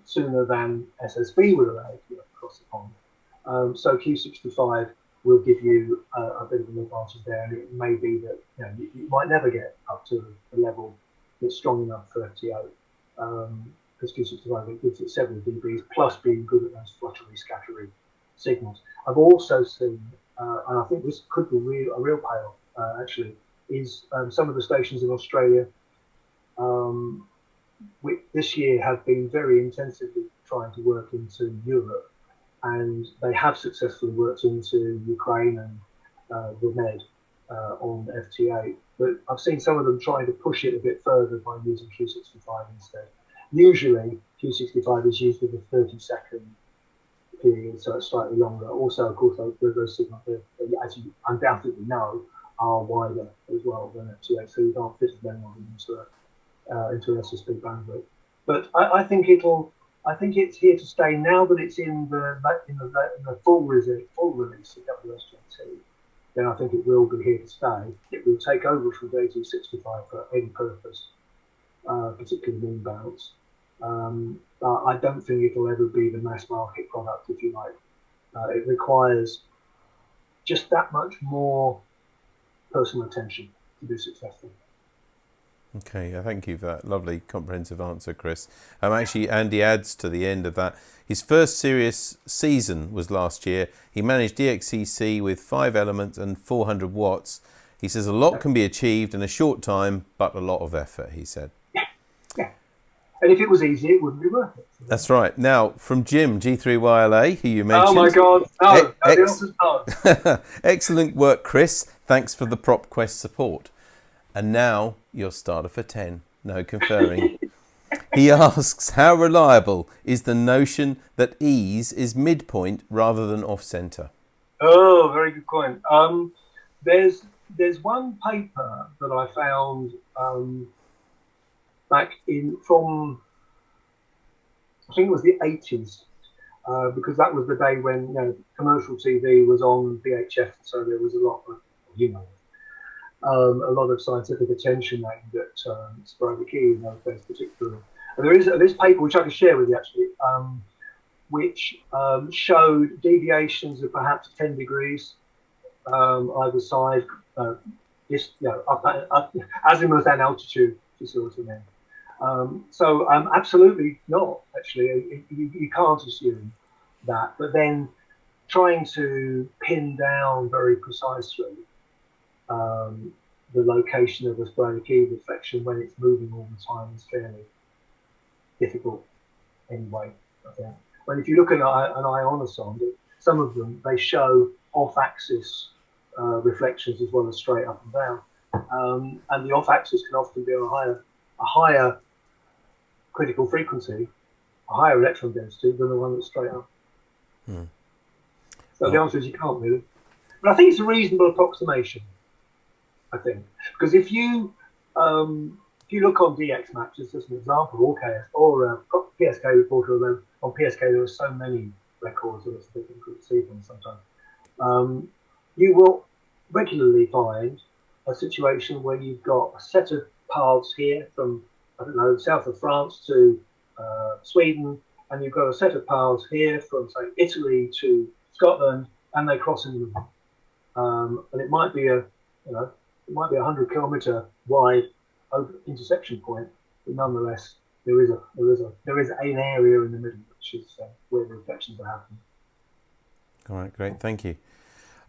sooner than SSB will allow you to work across the pond. So Q65 will give you a bit of an advantage there, and it may be that you might never get up to the level that's strong enough for FT8, because Q65 it gives it several dBs plus being good at those fluttery, scattery signals. I've also seen, and I think this could be a real payoff actually, is some of the stations in Australia which this year have been very intensively trying to work into Europe, and they have successfully worked into Ukraine and the Med on FT8. But I've seen some of them trying to push it a bit further by using Q65 instead. Usually Q65 is used with a 30-second period, so it's slightly longer. Also, of course, those signals, as you undoubtedly know, are wider as well than FT8, so you can't fit as many of them into an SSB bandwidth. But I think it's here to stay now that it's in the full release of WSJT. Then I think it will be here to stay. It will take over from JT65 for any purpose, particularly moon bounce. But I don't think it'll ever be the mass market product, if you like. It requires just that much more personal attention to be successful. Okay, thank you for that lovely comprehensive answer, Chris. Actually, Andy adds to the end of that, his first serious season was last year. He managed DXCC with 5 elements and 400 watts. He says a lot can be achieved in a short time, but a lot of effort, he said. Yeah. And if it was easy, it wouldn't be worth it. That's right. Now, from Jim, G3YLA, who you mentioned. Oh my God, no, the answer's no. Excellent work, Chris. Thanks for the Prop Quest support. And now, your starter for 10. No conferring. He asks, how reliable is the notion that ease is midpoint rather than off-centre? Oh, very good point. There's one paper that I found back from, I think it was the 80s, because that was the day when commercial TV was on VHF, so there was a lot of, a lot of scientific attention aimed at sporadic key in those days particularly. And there is this paper which I can share with you actually, which showed deviations of perhaps 10 degrees either side, azimuth and altitude, if you see what I mean. So absolutely not, actually. You can't assume that. But then trying to pin down very precisely the location of a sporadic key reflection when it's moving all the time is fairly difficult anyway, I think. But if you look at an ionosonde, some of them, they show off-axis reflections as well as straight up and down. And the off-axis can often be on a higher critical frequency, a higher electron density than the one that's straight up. So the answer is you can't really. But I think it's a reasonable approximation, I think. Because if you look on DX maps, just as an example, or PSK reporter, on PSK there are so many records that it's difficult to see them sometimes. You will regularly find a situation where you've got a set of paths here from, I don't know, south of France to Sweden, and you've got a set of paths here from, say, Italy to Scotland, and they cross in the middle. And it might be a 100-kilometre wide intersection point, but nonetheless, there is an area in the middle, which is where the reflections are happening. All right, great, thank you.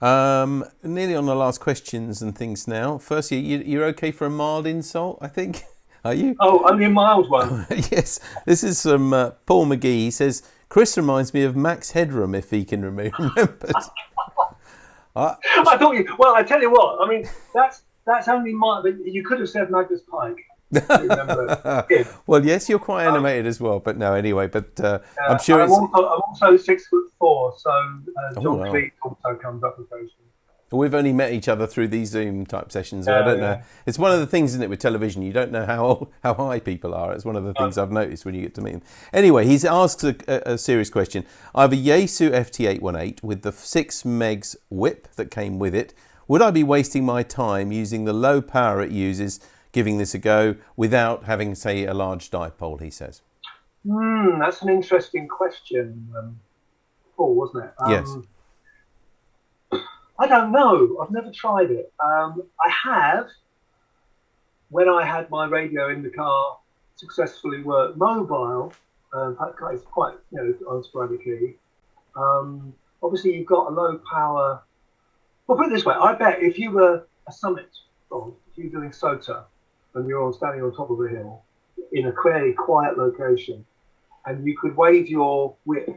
Nearly on the last questions and things now. Firstly, you're okay for a mild insult, I think? Are you? Oh, only a mild one. Yes. This is from Paul McGee. He says, Chris reminds me of Max Headroom, if he can remember. I thought you. Well, I tell you what. I mean, that's only mild. You could have said Magnus Pike. Remember? Well, yes, you're quite animated as well. But no, anyway. But I'm sure I'm also 6'4", so John wow. Cleese also comes up occasionally. We've only met each other through these Zoom type sessions. So I don't know. It's one of the things, isn't it, with television? You don't know how high people are. It's one of the things I've noticed when you get to meet them. Anyway, he's asked a serious question. I have a Yaesu FT818 with the 6 megs whip that came with it. Would I be wasting my time using the low power it uses, giving this a go, without having, say, a large dipole, he says? That's an interesting question, Paul, wasn't it? Yes. I don't know. I've never tried it. I have, when I had my radio in the car, successfully worked mobile. It's quite, sporadically. Obviously, you've got a low power. Well, put it this way: I bet if you were a summit, if you were doing SOTA, and you're standing on top of a hill in a fairly quiet location, and you could wave your whip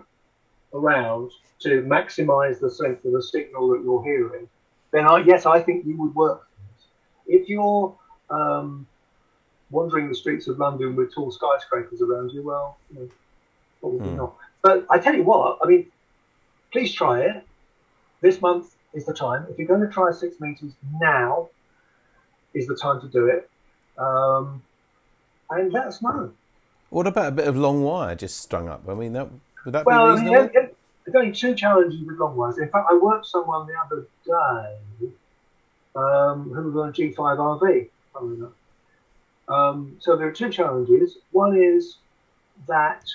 around to maximise the strength of the signal that you're hearing, then I think you would work. If you're wandering the streets of London with tall skyscrapers around you, well, probably not. But I tell you what, I mean, please try it. This month is the time. If you're going to try 6 meters, now is the time to do it. And let us know. What about a bit of long wire just strung up? I mean, would that be reasonable? reasonable? There's only 2 challenges with long wires. In fact, I worked someone the other day who was on a G5RV, funnily enough. So there are 2 challenges. One is that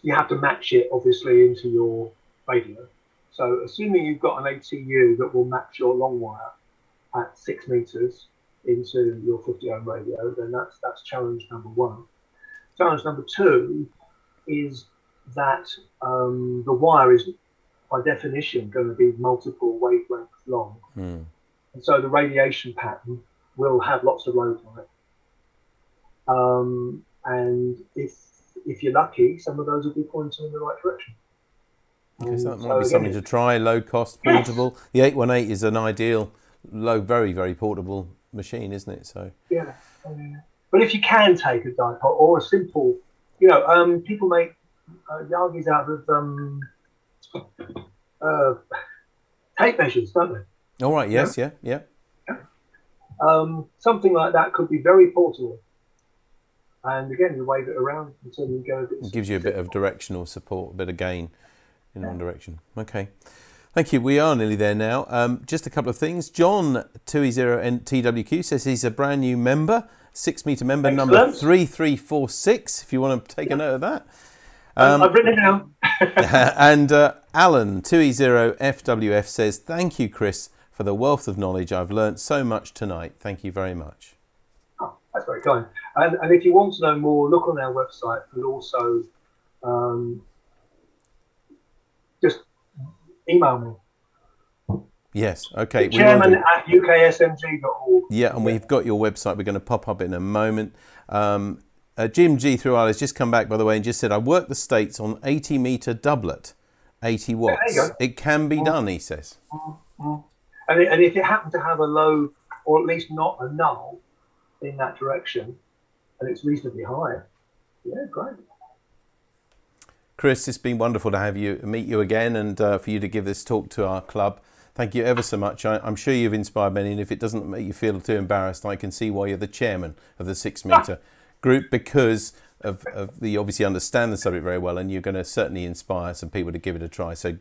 you have to match it, obviously, into your radio. So assuming you've got an ATU that will match your long wire at 6 meters into your 50 ohm radio, then that's challenge number 1. Challenge number 2 is that the wire is, by definition, going to be multiple wavelengths long. And so the radiation pattern will have lots of loads on it. And if you're lucky, some of those will be pointing in the right direction. Okay, so that might be something to try, low cost, portable. The 818 is an ideal, low, very, very portable machine, isn't it? So yeah. But if you can take a dipole or a simple, people make Yagis out of tape measures, don't they? All right. Yes. Yeah. Something like that could be very portable. And again, you wave it around until you go. It gives you a bit of directional support, a bit of gain in one direction. Okay. Thank you. We are nearly there now. Just a couple of things. John 2E0TWQ says he's a brand new member, 6 meter member. Excellent. Number 3346. If you want to take a note of that. I've written it down. And Alan 2E0FWF says, thank you, Chris, for the wealth of knowledge. I've learnt so much tonight. Thank you very much. Oh, that's very kind. And if you want to know more, look on our website, and also just email me. Yes, okay. Chairman at uksmg.org. Yeah, and we've got your website. We're going to pop up in a moment. Jim G4IFX has just come back, by the way, and just said, I worked the States on 80 meter doublet, 80 watts. Yeah, there you go. It can be done, he says. And if you happen to have a low, or at least not a null in that direction, and it's reasonably high, yeah, great. Chris, it's been wonderful to meet you again, and for you to give this talk to our club. Thank you ever so much. I'm sure you've inspired many, and if it doesn't make you feel too embarrassed, I can see why you're the chairman of the 6 meter group, because of you obviously understand the subject very well, and you're going to certainly inspire some people to give it a try. So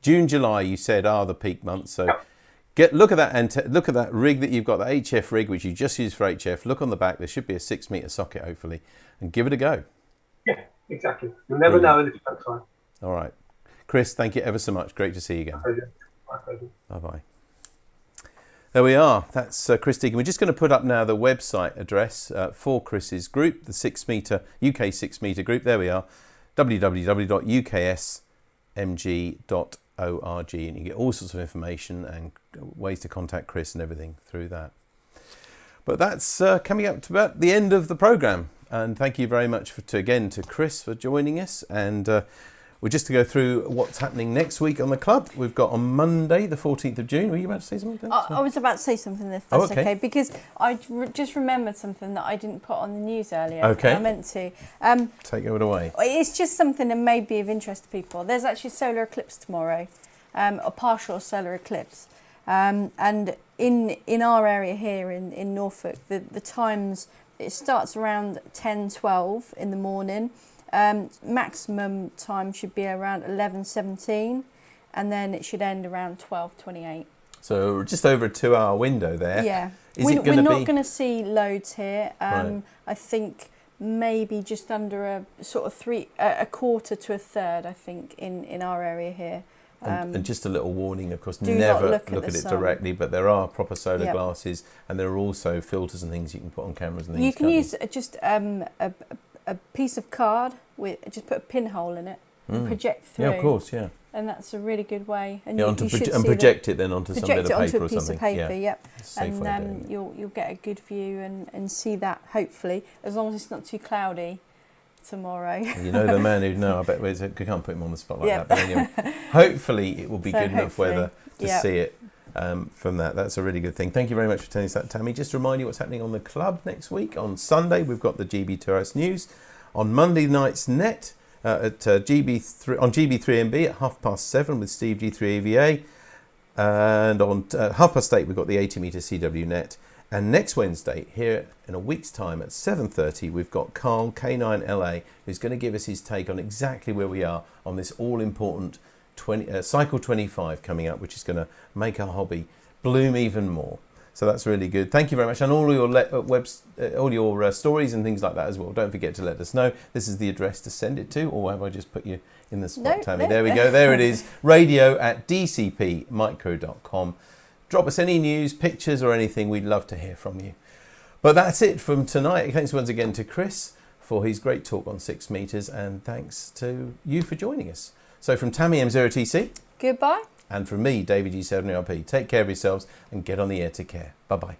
June, July, you said are the peak months. So look at that rig that you've got, the HF rig, which you just used for HF. Look on the back. There should be a 6 meter socket, hopefully, and give it a go. Yeah, exactly. You'll never know if you don't try. All right, Chris. Thank you ever so much. Great to see you again. My pleasure. Bye bye. There we are. That's Chris Deacon. We're just going to put up now the website address for Chris's group, the 6 meter UK 6 meter group. There we are, www.uks and you get all sorts of information and ways to contact Chris and everything through that. But that's coming up to about the end of the programme, and thank you very much to Chris for joining us. And we're just to go through what's happening next week on the club. We've got on Monday the 14th of June. Were you about to say something? I was about to say something, if that's okay, because I just remembered something that I didn't put on the news earlier. Okay. I meant to. Take it away. It's just something that may be of interest to people. There's actually a solar eclipse tomorrow, a partial solar eclipse. And in our area here in Norfolk, the times, it starts around 10:12 in the morning. Maximum time should be around 11:17, and then it should end around 12:28. So just over a 2-hour window there. Yeah, we're not going to see loads here. Right. I think maybe just under a quarter to a third. I think in our area here. And just a little warning, of course, do never not look at it sun directly, but there are proper solar Yep. glasses, and there are also filters and things you can put on cameras and things. You can can't use just a piece of card with just put a pinhole in it and project through. Yeah, of course, yeah. And that's a really good way. And Yeah, project it then onto some bit of paper onto a or piece something. of paper, Yeah. yep. It's a safe And way of doing it. you'll get a good view and see that, hopefully, as long as it's not too cloudy tomorrow. You know the man who I bet we can't put him on the spot like Yep. that. But anyway, hopefully it will be good enough hopefully, weather to yep. see it from that. That's a really good thing. Thank you very much for telling us that, Tammy. Just to remind you what's happening on the club next week. On Sunday, we've got the GB Tourist News. On Monday night's net at GB3MB at 7:30 with Steve G3AVA. And on 8:30, we've got the 80-metre CW net. And next Wednesday, here in a week's time at 7:30, we've got Carl K9LA, who's going to give us his take on exactly where we are on this all-important Cycle 25 coming up, which is going to make our hobby bloom even more. So that's really good. Thank you very much. And all your stories and things like that as well. Don't forget to let us know. This is the address to send it to, or have I just put you in the spot, No, Tammy? no. There we go. There it is. radio@dcpmicro.com. Drop us any news, pictures or anything. We'd love to hear from you. But that's it from tonight. Thanks once again to Chris for his great talk on 6 metres, and thanks to you for joining us. So from Tammy M0TC. Goodbye. And from me, David G7RP, take care of yourselves and get on the air to care. Bye-bye.